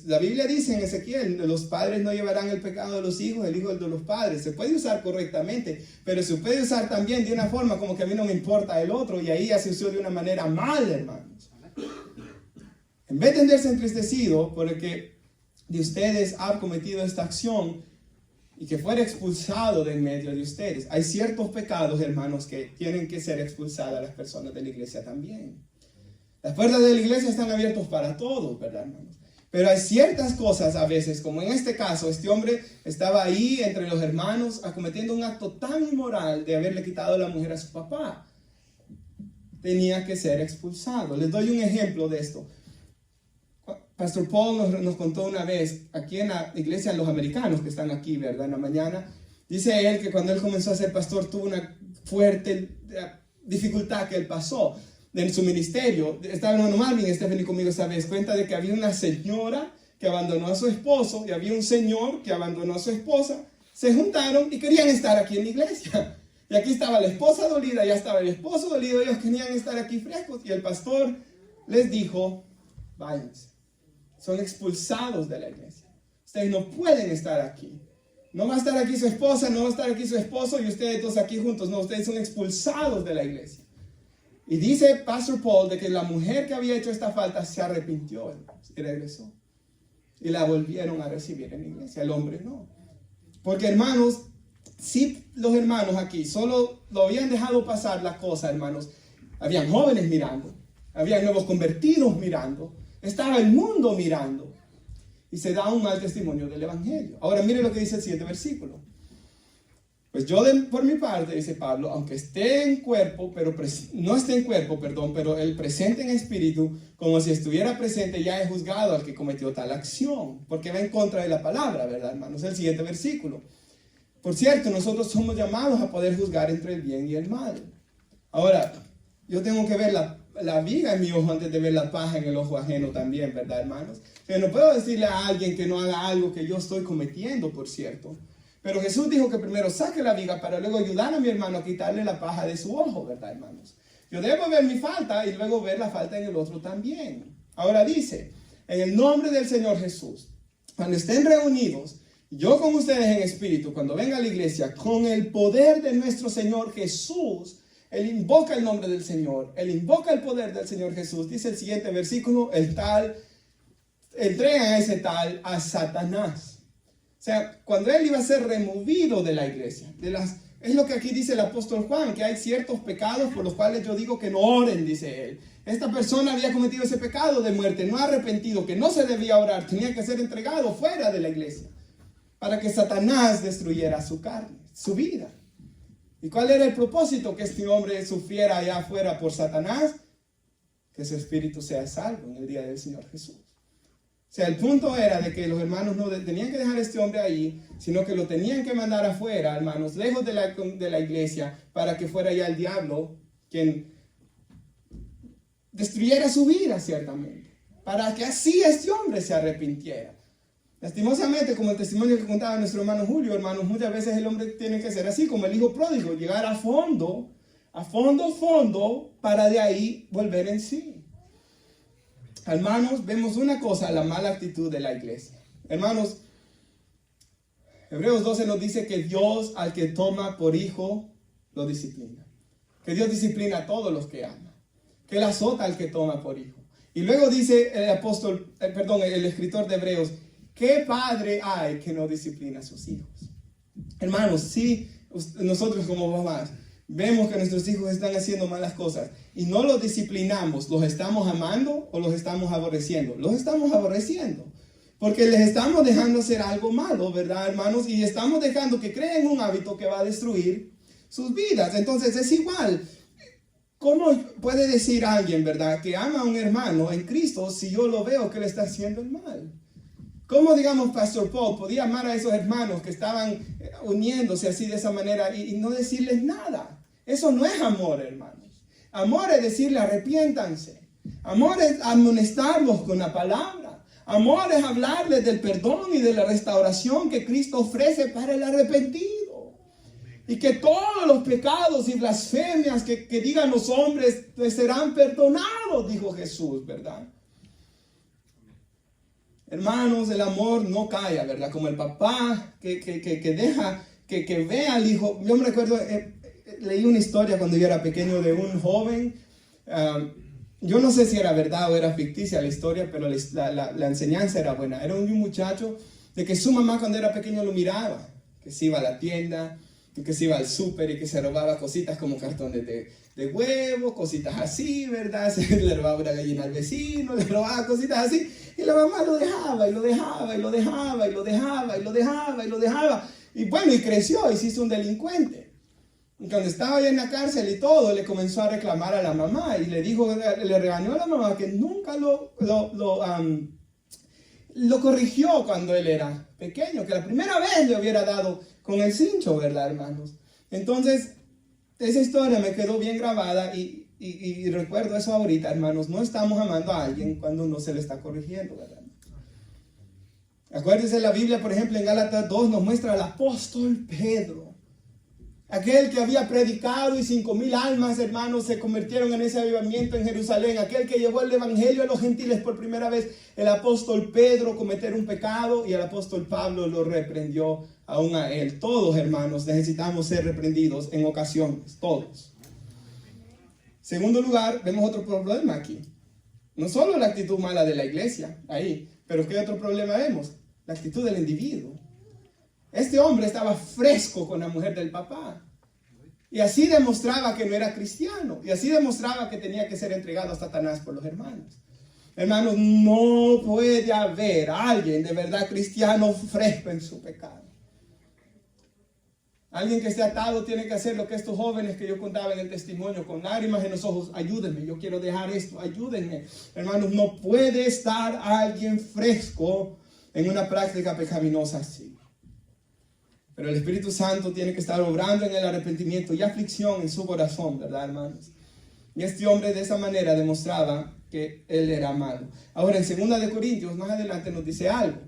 Speaker 1: La Biblia dice en Ezequiel, los padres no llevarán el pecado de los hijos, el hijo el de los padres. Se puede usar correctamente, pero se puede usar también de una forma como que a mí no me importa el otro, y ahí ya se usó de una manera mal, hermanos. En vez de sentirse entristecido por el que de ustedes ha cometido esta acción y que fuera expulsado de en medio de ustedes, hay ciertos pecados, hermanos, que tienen que ser expulsadas a las personas de la iglesia también. Las puertas de la iglesia están abiertas para todos, ¿verdad, hermanos? Pero hay ciertas cosas a veces, como en este caso, este hombre estaba ahí entre los hermanos cometiendo un acto tan inmoral de haberle quitado la mujer a su papá. Tenía que ser expulsado. Les doy un ejemplo de esto. Pastor Paul nos contó una vez, aquí en la iglesia, los americanos que están aquí, ¿verdad? En la mañana, dice él que cuando él comenzó a ser pastor tuvo una fuerte dificultad que él pasó en su ministerio. Estaba el hermano Marvin, Stephanie conmigo esta vez, cuenta de que había una señora que abandonó a su esposo y había un señor que abandonó a su esposa. Se juntaron y querían estar aquí en la iglesia. Y aquí estaba la esposa dolida, ya estaba el esposo dolido, ellos querían estar aquí frescos. Y el pastor les dijo, váyanse. Son expulsados de la iglesia. Ustedes no pueden estar aquí. No va a estar aquí su esposa, no va a estar aquí su esposo y ustedes dos aquí juntos. No, ustedes son expulsados de la iglesia. Y dice Pastor Paul de que la mujer que había hecho esta falta se arrepintió y regresó. Y la volvieron a recibir en la iglesia. El hombre no. Porque hermanos, si los hermanos aquí solo lo habían dejado pasar la cosa, hermanos, habían jóvenes mirando, habían nuevos convertidos mirando, estaba el mundo mirando. Y se da un mal testimonio del evangelio. Ahora mire lo que dice el siguiente versículo. Pues yo por mi parte, dice Pablo, aunque esté en cuerpo, no esté en cuerpo, pero el presente en espíritu, como si estuviera presente, ya he juzgado al que cometió tal acción, porque va en contra de la palabra, ¿verdad, hermanos? El siguiente versículo. Por cierto, nosotros somos llamados a poder juzgar entre el bien y el mal. Ahora, yo tengo que ver la viga en mi ojo antes de ver la paja en el ojo ajeno también, ¿verdad, hermanos? Pero no puedo decirle a alguien que no haga algo que yo estoy cometiendo, por cierto. Pero Jesús dijo que primero saque la viga para luego ayudar a mi hermano a quitarle la paja de su ojo, ¿verdad, hermanos? Yo debo ver mi falta y luego ver la falta en el otro también. Ahora dice, en el nombre del Señor Jesús, cuando estén reunidos, yo con ustedes en espíritu, cuando venga a la iglesia, con el poder de nuestro Señor Jesús, Él invoca el nombre del Señor, Él invoca el poder del Señor Jesús. Dice el siguiente versículo, entregan a ese tal a Satanás. O sea, cuando él iba a ser removido de la iglesia, es lo que aquí dice el apóstol Juan, que hay ciertos pecados por los cuales yo digo que no oren, dice él. Esta persona había cometido ese pecado de muerte, no arrepentido, que no se debía orar, tenía que ser entregado fuera de la iglesia, para que Satanás destruyera su carne, su vida. ¿Y cuál era el propósito? Que este hombre sufriera allá afuera por Satanás, que su espíritu sea salvo en el día del Señor Jesús. O sea, el punto era de que los hermanos no tenían que dejar a este hombre ahí, sino que lo tenían que mandar afuera, hermanos, lejos de la iglesia, para que fuera ya el diablo quien destruyera su vida, ciertamente, para que así este hombre se arrepintiera. Lastimosamente, como el testimonio que contaba nuestro hermano Julio, hermanos, muchas veces el hombre tiene que ser así, como el hijo pródigo, llegar a fondo, para de ahí volver en sí. Hermanos, vemos una cosa, la mala actitud de la iglesia. Hermanos, Hebreos 12 nos dice que Dios al que toma por hijo, lo disciplina. Que Dios disciplina a todos los que ama. Que Él azota al que toma por hijo. Y luego dice el escritor de Hebreos, ¿qué padre hay que no disciplina a sus hijos? Hermanos, si nosotros como mamás vemos que nuestros hijos están haciendo malas cosas y no los disciplinamos, ¿los estamos amando o los estamos aborreciendo? Los estamos aborreciendo, porque les estamos dejando hacer algo malo, ¿verdad, hermanos? Y estamos dejando que creen un hábito que va a destruir sus vidas. Entonces es igual. ¿Cómo puede decir alguien, verdad, que ama a un hermano en Cristo si yo lo veo que le está haciendo el mal? ¿Cómo, digamos, Pastor Paul podía amar a esos hermanos que estaban uniéndose así de esa manera y no decirles nada? Eso no es amor, hermanos. Amor es decirle arrepiéntanse. Amor es amonestarlos con la palabra. Amor es hablarles del perdón y de la restauración que Cristo ofrece para el arrepentido. Y que todos los pecados y blasfemias que digan los hombres pues serán perdonados, dijo Jesús, ¿verdad? Hermanos, el amor no calla, ¿verdad? Como el papá que deja que vea al hijo. Yo me recuerdo, leí una historia cuando yo era pequeño de un joven. Yo no sé si era verdad o era ficticia la historia, pero la enseñanza era buena. Era un muchacho de que su mamá cuando era pequeño lo miraba, que se iba a la tienda, que se iba al súper y que se robaba cositas como cartones de huevo, cositas así, ¿verdad? Se le robaba una gallina al vecino, le robaba cositas así. Y la mamá lo dejaba, y lo dejaba, y lo dejaba, y lo dejaba, y lo dejaba, y lo dejaba. Y bueno, y creció, y se hizo un delincuente. Y cuando estaba ya en la cárcel y todo, le comenzó a reclamar a la mamá, y le regañó a la mamá que nunca lo corrigió cuando él era pequeño, que la primera vez le hubiera dado con el cincho, ¿verdad, hermanos? Entonces, esa historia me quedó bien grabada y recuerdo eso ahorita, hermanos. No estamos amando a alguien cuando no se le está corrigiendo, ¿verdad? Acuérdense, la Biblia, por ejemplo, en Gálatas 2 nos muestra al apóstol Pedro, aquel que había predicado y 5,000 almas, hermanos, se convirtieron en ese avivamiento en Jerusalén. Aquel que llevó el evangelio a los gentiles por primera vez. El apóstol Pedro cometer un pecado y el apóstol Pablo lo reprendió aún a él. Todos, hermanos, necesitamos ser reprendidos en ocasiones, todos. Segundo lugar, vemos otro problema aquí. No solo la actitud mala de la iglesia, ahí, pero ¿qué otro problema vemos? La actitud del individuo. Este hombre estaba fresco con la mujer del papá. Y así demostraba que no era cristiano. Y así demostraba que tenía que ser entregado a Satanás por los hermanos. Hermanos, no puede haber alguien de verdad cristiano fresco en su pecado. Alguien que esté atado tiene que hacer lo que estos jóvenes que yo contaba en el testimonio, con lágrimas en los ojos. Ayúdenme, yo quiero dejar esto, ayúdenme. Hermanos, no puede estar alguien fresco en una práctica pecaminosa así. Pero el Espíritu Santo tiene que estar obrando en el arrepentimiento y aflicción en su corazón, ¿verdad, hermanos? Y este hombre de esa manera demostraba que él era malo. Ahora, en 2 de Corintios, más adelante nos dice algo.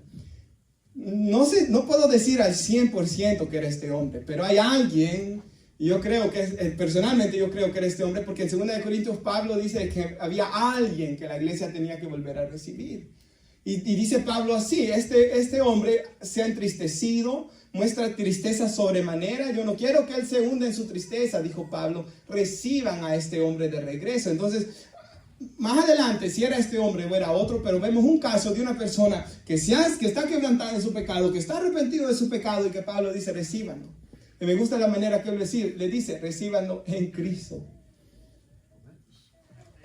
Speaker 1: No puedo decir al 100% que era este hombre, pero hay alguien, y yo creo que, personalmente yo creo que era este hombre, porque en 2 de Corintios Pablo dice que había alguien que la iglesia tenía que volver a recibir. Y dice Pablo así, este hombre se ha entristecido, muestra tristeza sobremanera. Yo no quiero que él se hunda en su tristeza, dijo Pablo. Reciban a este hombre de regreso. Entonces, más adelante, si era este hombre o era otro, pero vemos un caso de una persona que está quebrantada en su pecado, que está arrepentido de su pecado y que Pablo dice, recíbanlo. Y me gusta la manera que él le dice, recíbanlo en Cristo.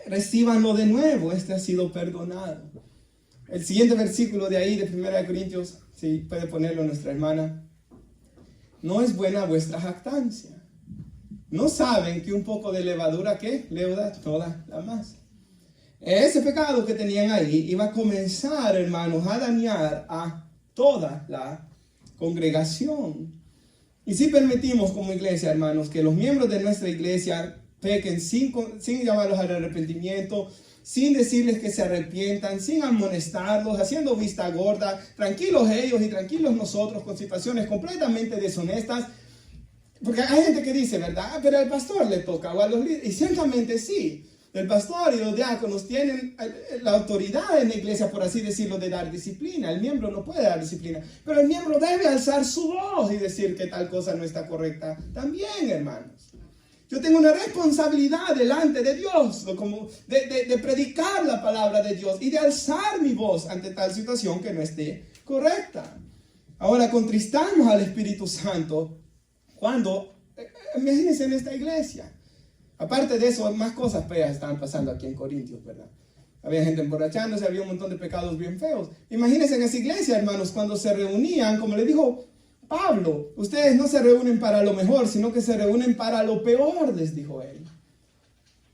Speaker 1: Recíbanlo de nuevo, este ha sido perdonado. El siguiente versículo de ahí, de 1 Corintios, si puede ponerlo nuestra hermana. No es buena vuestra jactancia. ¿No saben que un poco de levadura, qué? Leuda toda la masa. Ese pecado que tenían ahí iba a comenzar, hermanos, a dañar a toda la congregación. Y si permitimos como iglesia, hermanos, que los miembros de nuestra iglesia pequen sin llamarlos al arrepentimiento, sin decirles que se arrepientan, sin amonestarlos, haciendo vista gorda, tranquilos ellos y tranquilos nosotros con situaciones completamente deshonestas. Porque hay gente que dice, ¿verdad? Pero al pastor le toca, o a los líderes. Y ciertamente sí, el pastor y los diáconos tienen la autoridad en la iglesia, por así decirlo, de dar disciplina. El miembro no puede dar disciplina, pero el miembro debe alzar su voz y decir que tal cosa no está correcta también, hermanos. Yo tengo una responsabilidad delante de Dios, como de predicar la palabra de Dios y de alzar mi voz ante tal situación que no esté correcta. Ahora, contristamos al Espíritu Santo cuando, imagínense en esta iglesia. Aparte de eso, más cosas feas estaban pasando aquí en Corintios, ¿verdad? Había gente emborrachándose, había un montón de pecados bien feos. Imagínense en esa iglesia, hermanos, cuando se reunían, como le dijo Pablo, ustedes no se reúnen para lo mejor, sino que se reúnen para lo peor, les dijo él.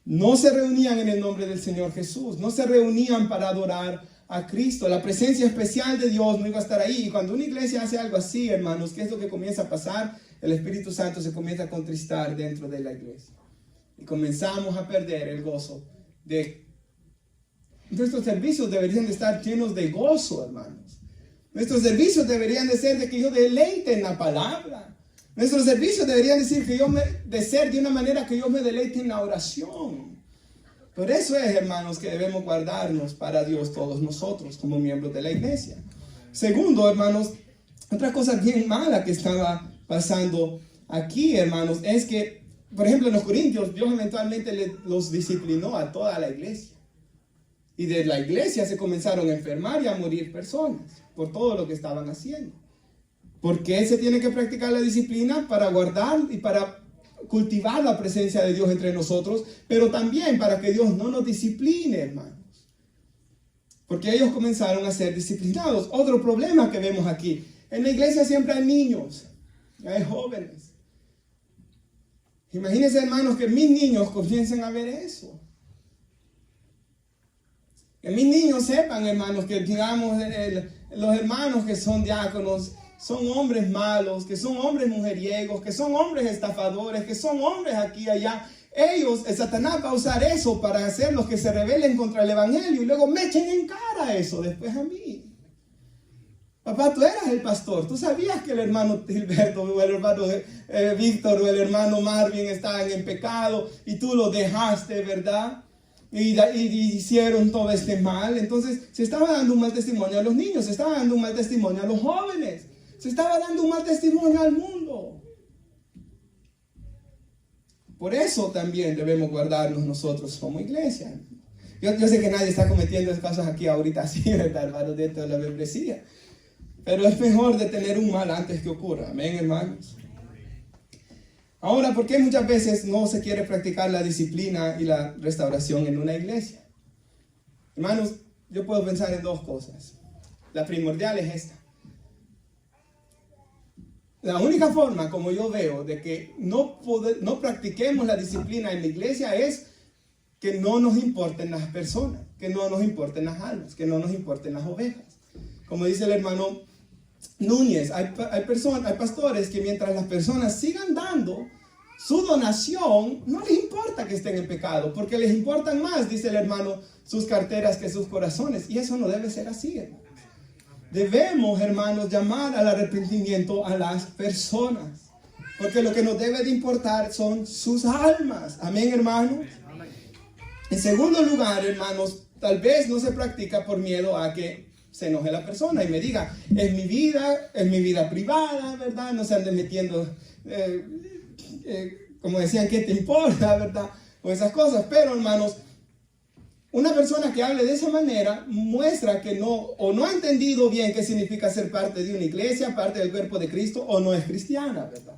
Speaker 1: No se reunían en el nombre del Señor Jesús, no se reunían para adorar a Cristo. La presencia especial de Dios no iba a estar ahí. Y cuando una iglesia hace algo así, hermanos, ¿qué es lo que comienza a pasar? El Espíritu Santo se comienza a contristar dentro de la iglesia. Y comenzamos a perder el gozo de... Nuestros servicios deberían de estar llenos de gozo, hermanos. Nuestros servicios deberían de ser de que yo deleite en la palabra. Nuestros servicios deberían decir de ser de una manera que yo me deleite en la oración. Por eso es, hermanos, que debemos guardarnos para Dios todos nosotros como miembros de la iglesia. Segundo, hermanos, otra cosa bien mala que estaba pasando aquí, hermanos, es que, por ejemplo, en los Corintios, Dios eventualmente los disciplinó a toda la iglesia. Y de la iglesia se comenzaron a enfermar y a morir personas por todo lo que estaban haciendo. Porque se tiene que practicar la disciplina para guardar y para cultivar la presencia de Dios entre nosotros, pero también para que Dios no nos discipline, hermanos. Porque ellos comenzaron a ser disciplinados. Otro problema que vemos aquí, en la iglesia siempre hay niños, hay jóvenes. Imagínense, hermanos, que mis niños comiencen a ver eso. Que mis niños sepan, hermanos, que digamos los hermanos que son diáconos son hombres malos, que son hombres mujeriegos, que son hombres estafadores, que son hombres aquí y allá. Ellos, el Satanás va a usar eso para hacerlos que se rebelen contra el evangelio y luego me echen en cara eso después a mí. Papá, tú eras el pastor. Tú sabías que el hermano Gilberto o el hermano Víctor o el hermano Marvin estaban en pecado y tú lo dejaste, ¿verdad? Y hicieron todo este mal. Entonces se estaba dando un mal testimonio a los niños, se estaba dando un mal testimonio a los jóvenes, se estaba dando un mal testimonio al mundo. Por eso también debemos guardarnos nosotros como iglesia. Yo sé que nadie está cometiendo esas cosas aquí ahorita así, ¿verdad, hermanos? Dentro de la membresía. Pero es mejor detener un mal antes que ocurra. Amén, hermanos. Ahora, ¿por qué muchas veces no se quiere practicar la disciplina y la restauración en una iglesia? Hermanos, yo puedo pensar en dos cosas. La primordial es esta. La única forma, como yo veo, de que no practiquemos la disciplina en la iglesia es que no nos importen las personas, que no nos importen las almas, que no nos importen las ovejas. Como dice el hermano Núñez, hay pastores que mientras las personas sigan dando su donación, no les importa que estén en pecado, porque les importan más, dice el hermano, sus carteras que sus corazones. Y eso no debe ser así, hermano. Debemos, hermanos, llamar al arrepentimiento a las personas, porque lo que nos debe de importar son sus almas. Amén, hermanos. En segundo lugar, hermanos, tal vez no se practica por miedo a que se enoje la persona y me diga, es mi vida privada, ¿verdad? No se anden metiendo, como decían, ¿qué te importa, verdad? O esas cosas. Pero, hermanos, una persona que hable de esa manera muestra que no ha entendido bien qué significa ser parte de una iglesia, parte del cuerpo de Cristo, o no es cristiana, ¿verdad?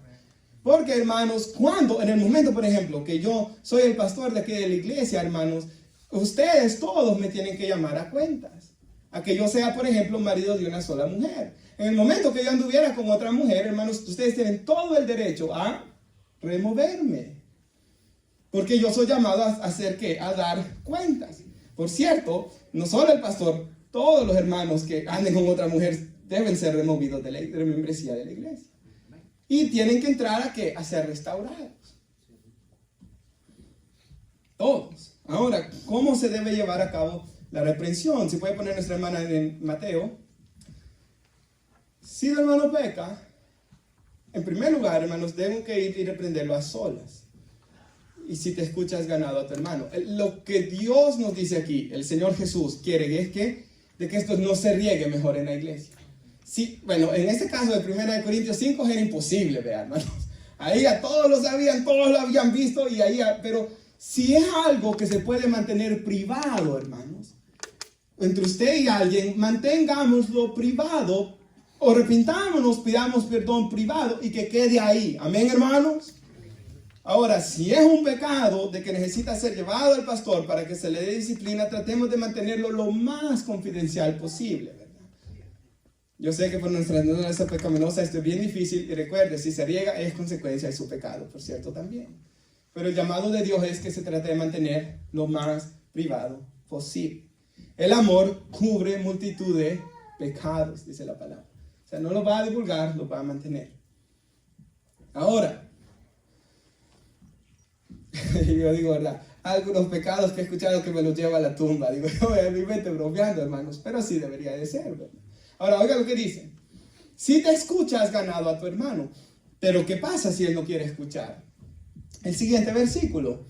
Speaker 1: Porque, hermanos, en el momento, por ejemplo, que yo soy el pastor de aquí de la iglesia, hermanos, ustedes todos me tienen que llamar a cuentas. A que yo sea, por ejemplo, marido de una sola mujer. En el momento que yo anduviera con otra mujer, hermanos, ustedes tienen todo el derecho a removerme. Porque yo soy llamado a hacer ¿qué? A dar cuentas. Por cierto, no solo el pastor, todos los hermanos que anden con otra mujer deben ser removidos de la membresía de la iglesia. Y tienen que entrar a ¿qué? A ser restaurados. Todos. Ahora, ¿cómo se debe llevar a cabo la reprensión? Si puede poner nuestra hermana en Mateo. Si el hermano peca, en primer lugar, hermanos, deben que ir y reprenderlo a solas. Y si te escuchas ganado a tu hermano. Lo que Dios nos dice aquí, el Señor Jesús quiere es que esto no se riegue mejor en la iglesia. Sí, bueno, en este caso de 1 Corintios 5 era imposible, vean, hermanos. Ahí ya todos lo sabían, todos lo habían visto, pero si es algo que se puede mantener privado, hermanos, entre usted y alguien, mantengámoslo privado, o arrepintámonos, pidamos perdón privado y que quede ahí. Amén, hermanos. Ahora, si es un pecado de que necesita ser llevado al pastor para que se le dé disciplina, tratemos de mantenerlo lo más confidencial posible, ¿verdad? Yo sé que por nuestra naturaleza pecaminosa esto es bien difícil, y recuerde, si se riega es consecuencia de su pecado, por cierto, también. Pero el llamado de Dios es que se trate de mantener lo más privado posible. El amor cubre multitud de pecados, dice la palabra. O sea, no lo va a divulgar, lo va a mantener. Ahora, yo digo, ¿verdad? Algunos pecados que he escuchado que me los lleva a la tumba. Digo, yo en mi mente bromeando, hermanos, pero así debería de ser, ¿verdad? Ahora, oiga lo que dice. Si te escuchas, ganado a tu hermano. Pero ¿qué pasa si él no quiere escuchar? El siguiente versículo.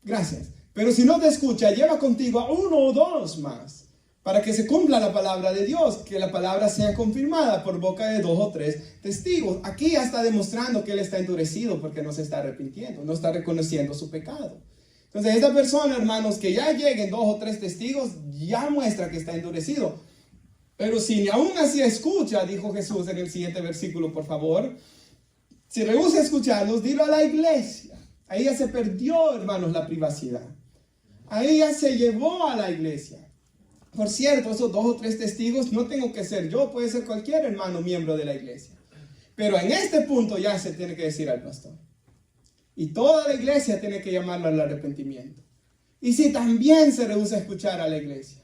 Speaker 1: Gracias. Pero si no te escucha, lleva contigo a uno o dos más, para que se cumpla la palabra de Dios, que la palabra sea confirmada por boca de 2 o 3 testigos. Aquí ya está demostrando que él está endurecido porque no se está arrepintiendo, no está reconociendo su pecado. Entonces esta persona, hermanos, que ya lleguen 2 o 3 testigos, ya muestra que está endurecido. Pero si aún así escucha, dijo Jesús en el siguiente versículo, por favor, si rehúsa escucharlos, dilo a la iglesia. Ahí ya se perdió, hermanos, la privacidad. Ahí ya se llevó a la iglesia. Por cierto, esos 2 o 3 testigos no tengo que ser yo, puede ser cualquier hermano miembro de la iglesia. Pero en este punto ya se tiene que decir al pastor. Y toda la iglesia tiene que llamarlo al arrepentimiento. Y si también se rehúsa a escuchar a la iglesia,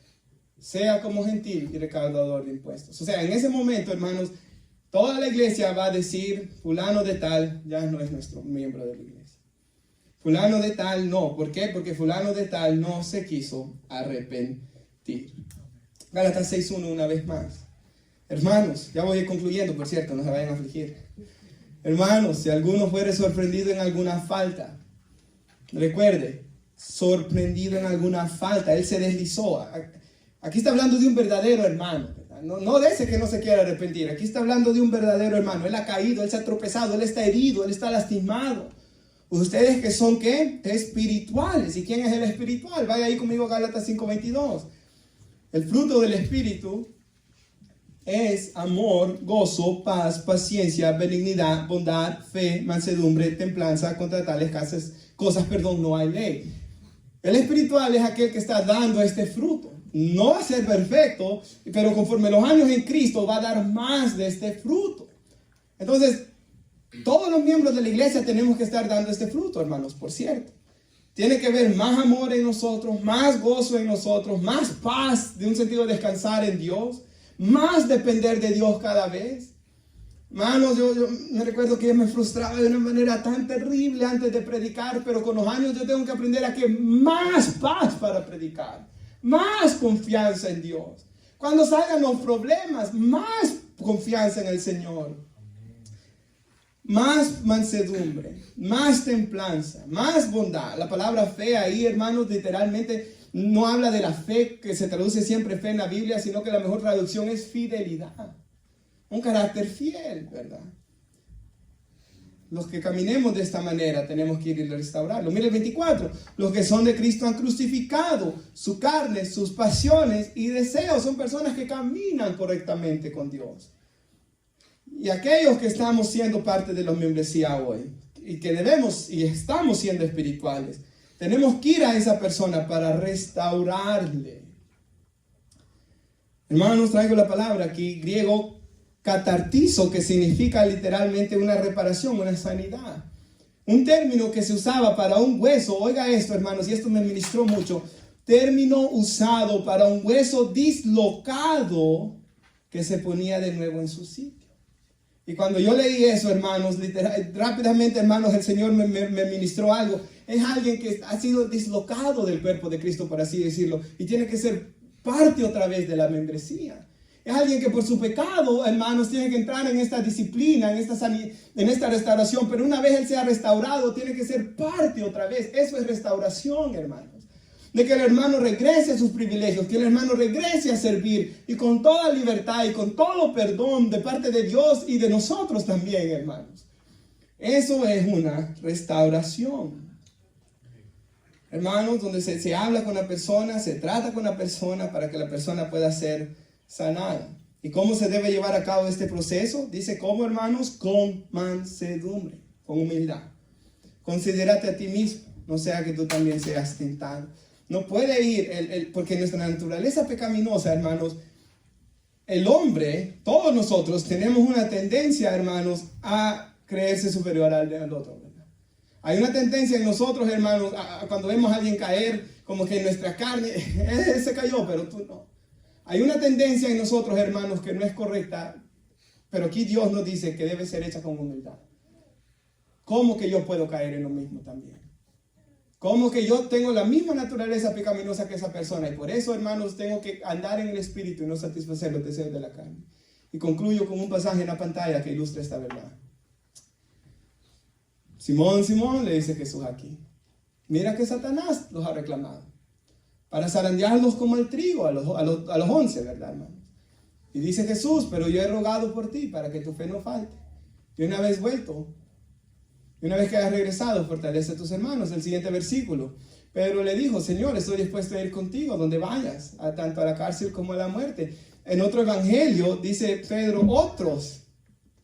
Speaker 1: sea como gentil y recaudador de impuestos. O sea, en ese momento, hermanos, toda la iglesia va a decir, fulano de tal ya no es nuestro miembro de la iglesia. Fulano de tal no. ¿Por qué? Porque fulano de tal no se quiso arrepentir. Gálatas 6:1 una vez más. Hermanos, ya voy concluyendo, por cierto, no se vayan a afligir. Hermanos, si alguno fuere sorprendido en alguna falta, recuerde, sorprendido en alguna falta, él se deslizó. Aquí está hablando de un verdadero hermano, no de ese que no se quiere arrepentir. Aquí está hablando de un verdadero hermano. Él ha caído, él se ha tropezado, él está herido, él está lastimado. Ustedes que son, ¿qué? Espirituales. ¿Y quién es el espiritual? Vaya ahí conmigo a Gálatas 5:22. El fruto del Espíritu es amor, gozo, paz, paciencia, benignidad, bondad, fe, mansedumbre, templanza. Contra tales cosas, no hay ley. El espiritual es aquel que está dando este fruto. No va a ser perfecto, pero conforme los años en Cristo va a dar más de este fruto. Entonces, todos los miembros de la iglesia tenemos que estar dando este fruto, hermanos, por cierto. Tiene que haber más amor en nosotros, más gozo en nosotros, más paz, de un sentido de descansar en Dios, más depender de Dios cada vez. Hermanos, yo me recuerdo que yo me frustraba de una manera tan terrible antes de predicar, pero con los años yo tengo que aprender a que más paz para predicar, más confianza en Dios. Cuando salgan los problemas, más confianza en el Señor. Más mansedumbre, más templanza, más bondad. La palabra fe ahí, hermanos, literalmente no habla de la fe que se traduce siempre fe en la Biblia, sino que la mejor traducción es fidelidad. Un carácter fiel, ¿verdad? Los que caminemos de esta manera tenemos que ir a restaurarlo. Mire el 24. Los que son de Cristo han crucificado su carne, sus pasiones y deseos. Son personas que caminan correctamente con Dios. Y aquellos que estamos siendo parte de la membresía hoy y que debemos y estamos siendo espirituales, tenemos que ir a esa persona para restaurarle. Hermanos, traigo la palabra aquí, griego catartizo, que significa literalmente una reparación, una sanidad. Un término que se usaba para un hueso, oiga esto, hermanos, y esto me ministró mucho, término usado para un hueso dislocado que se ponía de nuevo en su sitio. Y cuando yo leí eso, hermanos, rápidamente, hermanos, el Señor me ministró algo. Es alguien que ha sido dislocado del cuerpo de Cristo, por así decirlo, y tiene que ser parte otra vez de la membresía. Es alguien que por su pecado, hermanos, tiene que entrar en esta disciplina, en esta restauración, pero una vez él sea restaurado, tiene que ser parte otra vez. Eso es restauración, hermanos. De que el hermano regrese a sus privilegios, que el hermano regrese a servir y con toda libertad y con todo perdón de parte de Dios y de nosotros también, hermanos. Eso es una restauración. Hermanos, donde se habla con la persona, se trata con la persona para que la persona pueda ser sanada. ¿Y cómo se debe llevar a cabo este proceso? Dice, ¿cómo, hermanos? Con mansedumbre, con humildad. Considérate a ti mismo, no sea que tú también seas tentado. No puede ir, porque nuestra naturaleza pecaminosa, hermanos, el hombre, todos nosotros tenemos una tendencia, hermanos, a creerse superior al otro, ¿verdad? Hay una tendencia en nosotros, hermanos, cuando vemos a alguien caer, como que en nuestra carne, se cayó, pero tú no. Hay una tendencia en nosotros, hermanos, que no es correcta, pero aquí Dios nos dice que debe ser hecha con humildad. ¿Cómo que yo puedo caer en lo mismo también? ¿Cómo que yo tengo la misma naturaleza pecaminosa que esa persona? Y por eso, hermanos, tengo que andar en el espíritu y no satisfacer los deseos de la carne. Y concluyo con un pasaje en la pantalla que ilustra esta verdad. Simón, Simón, le dice Jesús aquí, mira que Satanás los ha reclamado para zarandearlos como el trigo a los 11, ¿verdad, hermanos? Y dice Jesús, pero yo he rogado por ti para que tu fe no falte. Y una vez vuelto, y una vez que hayas regresado, fortalece a tus hermanos. El siguiente versículo. Pedro le dijo, Señor, estoy dispuesto a ir contigo donde vayas, tanto a la cárcel como a la muerte. En otro evangelio dice Pedro, otros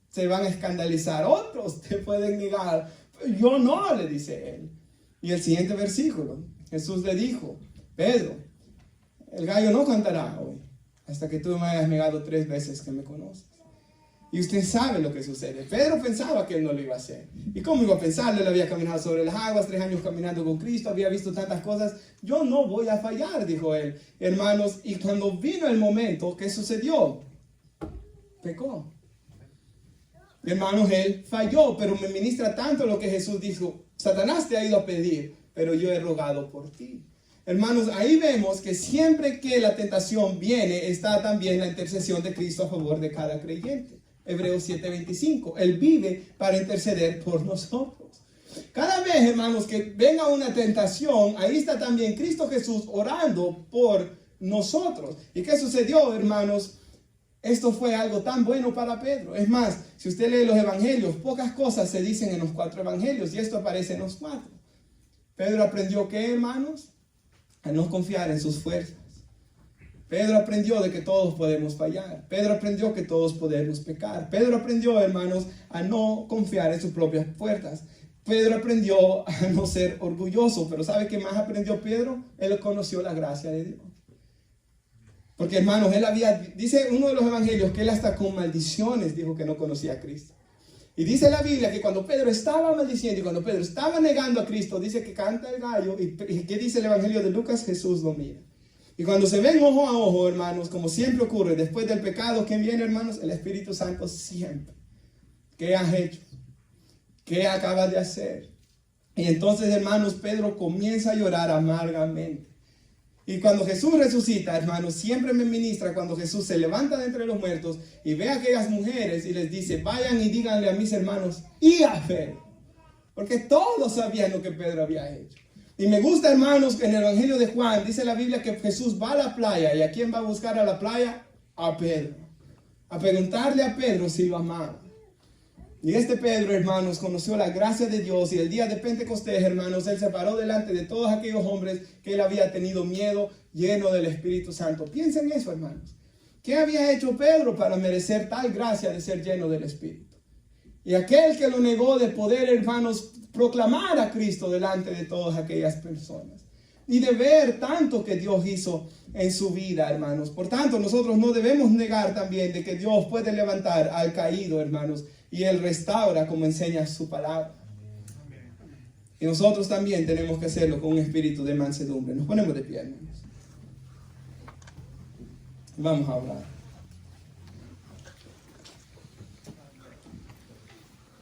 Speaker 1: se van a escandalizar, otros te pueden negar. Yo no, le dice él. Y el siguiente versículo, Jesús le dijo, Pedro, el gallo no cantará hoy hasta que tú me hayas negado 3 veces que me conoces. Y usted sabe lo que sucede. Pedro pensaba que él no lo iba a hacer. ¿Y cómo iba a pensarlo? Él había caminado sobre las aguas, 3 años caminando con Cristo, había visto tantas cosas. Yo no voy a fallar, dijo él. Hermanos, y cuando vino el momento, ¿qué sucedió? Pecó. Hermanos, él falló, pero me ministra tanto lo que Jesús dijo. Satanás te ha ido a pedir, pero yo he rogado por ti. hermanos, ahí vemos que siempre que la tentación viene, está también la intercesión de Cristo a favor de cada creyente. Hebreos 7:25. Él vive para interceder por nosotros. Cada vez, hermanos, que venga una tentación, ahí está también Cristo Jesús orando por nosotros. ¿Y qué sucedió, hermanos? Esto fue algo tan bueno para Pedro. Es más, si usted lee los evangelios, pocas cosas se dicen en los 4 evangelios y esto aparece en los 4. Pedro aprendió ¿qué, hermanos? A no confiar en sus fuerzas. Pedro aprendió de que todos podemos fallar. Pedro aprendió que todos podemos pecar. Pedro aprendió, hermanos, a no confiar en sus propias fuerzas. Pedro aprendió a no ser orgulloso. Pero ¿sabe qué más aprendió Pedro? Él conoció la gracia de Dios. Porque, hermanos, dice uno de los evangelios que él hasta con maldiciones dijo que no conocía a Cristo. Y dice la Biblia que cuando Pedro estaba maldiciendo y cuando Pedro estaba negando a Cristo, dice que canta el gallo. ¿Y qué dice el evangelio de Lucas? Jesús lo mira. Y cuando se ven ojo a ojo, hermanos, como siempre ocurre, después del pecado, ¿quién viene, hermanos? El Espíritu Santo siempre. ¿Qué has hecho? ¿Qué acabas de hacer? Y entonces, hermanos, Pedro comienza a llorar amargamente. Y cuando Jesús resucita, hermanos, siempre me ministra cuando Jesús se levanta de entre los muertos y ve a aquellas mujeres y les dice, vayan y díganle a mis hermanos y a Pedro. Porque todos sabían lo que Pedro había hecho. Y me gusta, hermanos, que en el Evangelio de Juan dice la Biblia que Jesús va a la playa. ¿Y a quién va a buscar a la playa? A Pedro. A preguntarle a Pedro si lo amaba. Y este Pedro, hermanos, conoció la gracia de Dios y el día de Pentecostés, hermanos, él se paró delante de todos aquellos hombres que él había tenido miedo, lleno del Espíritu Santo. Piensen en eso, hermanos. ¿Qué había hecho Pedro para merecer tal gracia de ser lleno del Espíritu? Y aquel que lo negó de poder, hermanos, proclamar a Cristo delante de todas aquellas personas. Y de ver tanto que Dios hizo en su vida, hermanos. Por tanto, nosotros no debemos negar también de que Dios puede levantar al caído, hermanos. Y Él restaura como enseña su palabra. Y nosotros también tenemos que hacerlo con un espíritu de mansedumbre. Nos ponemos de pie, hermanos. Vamos a orar.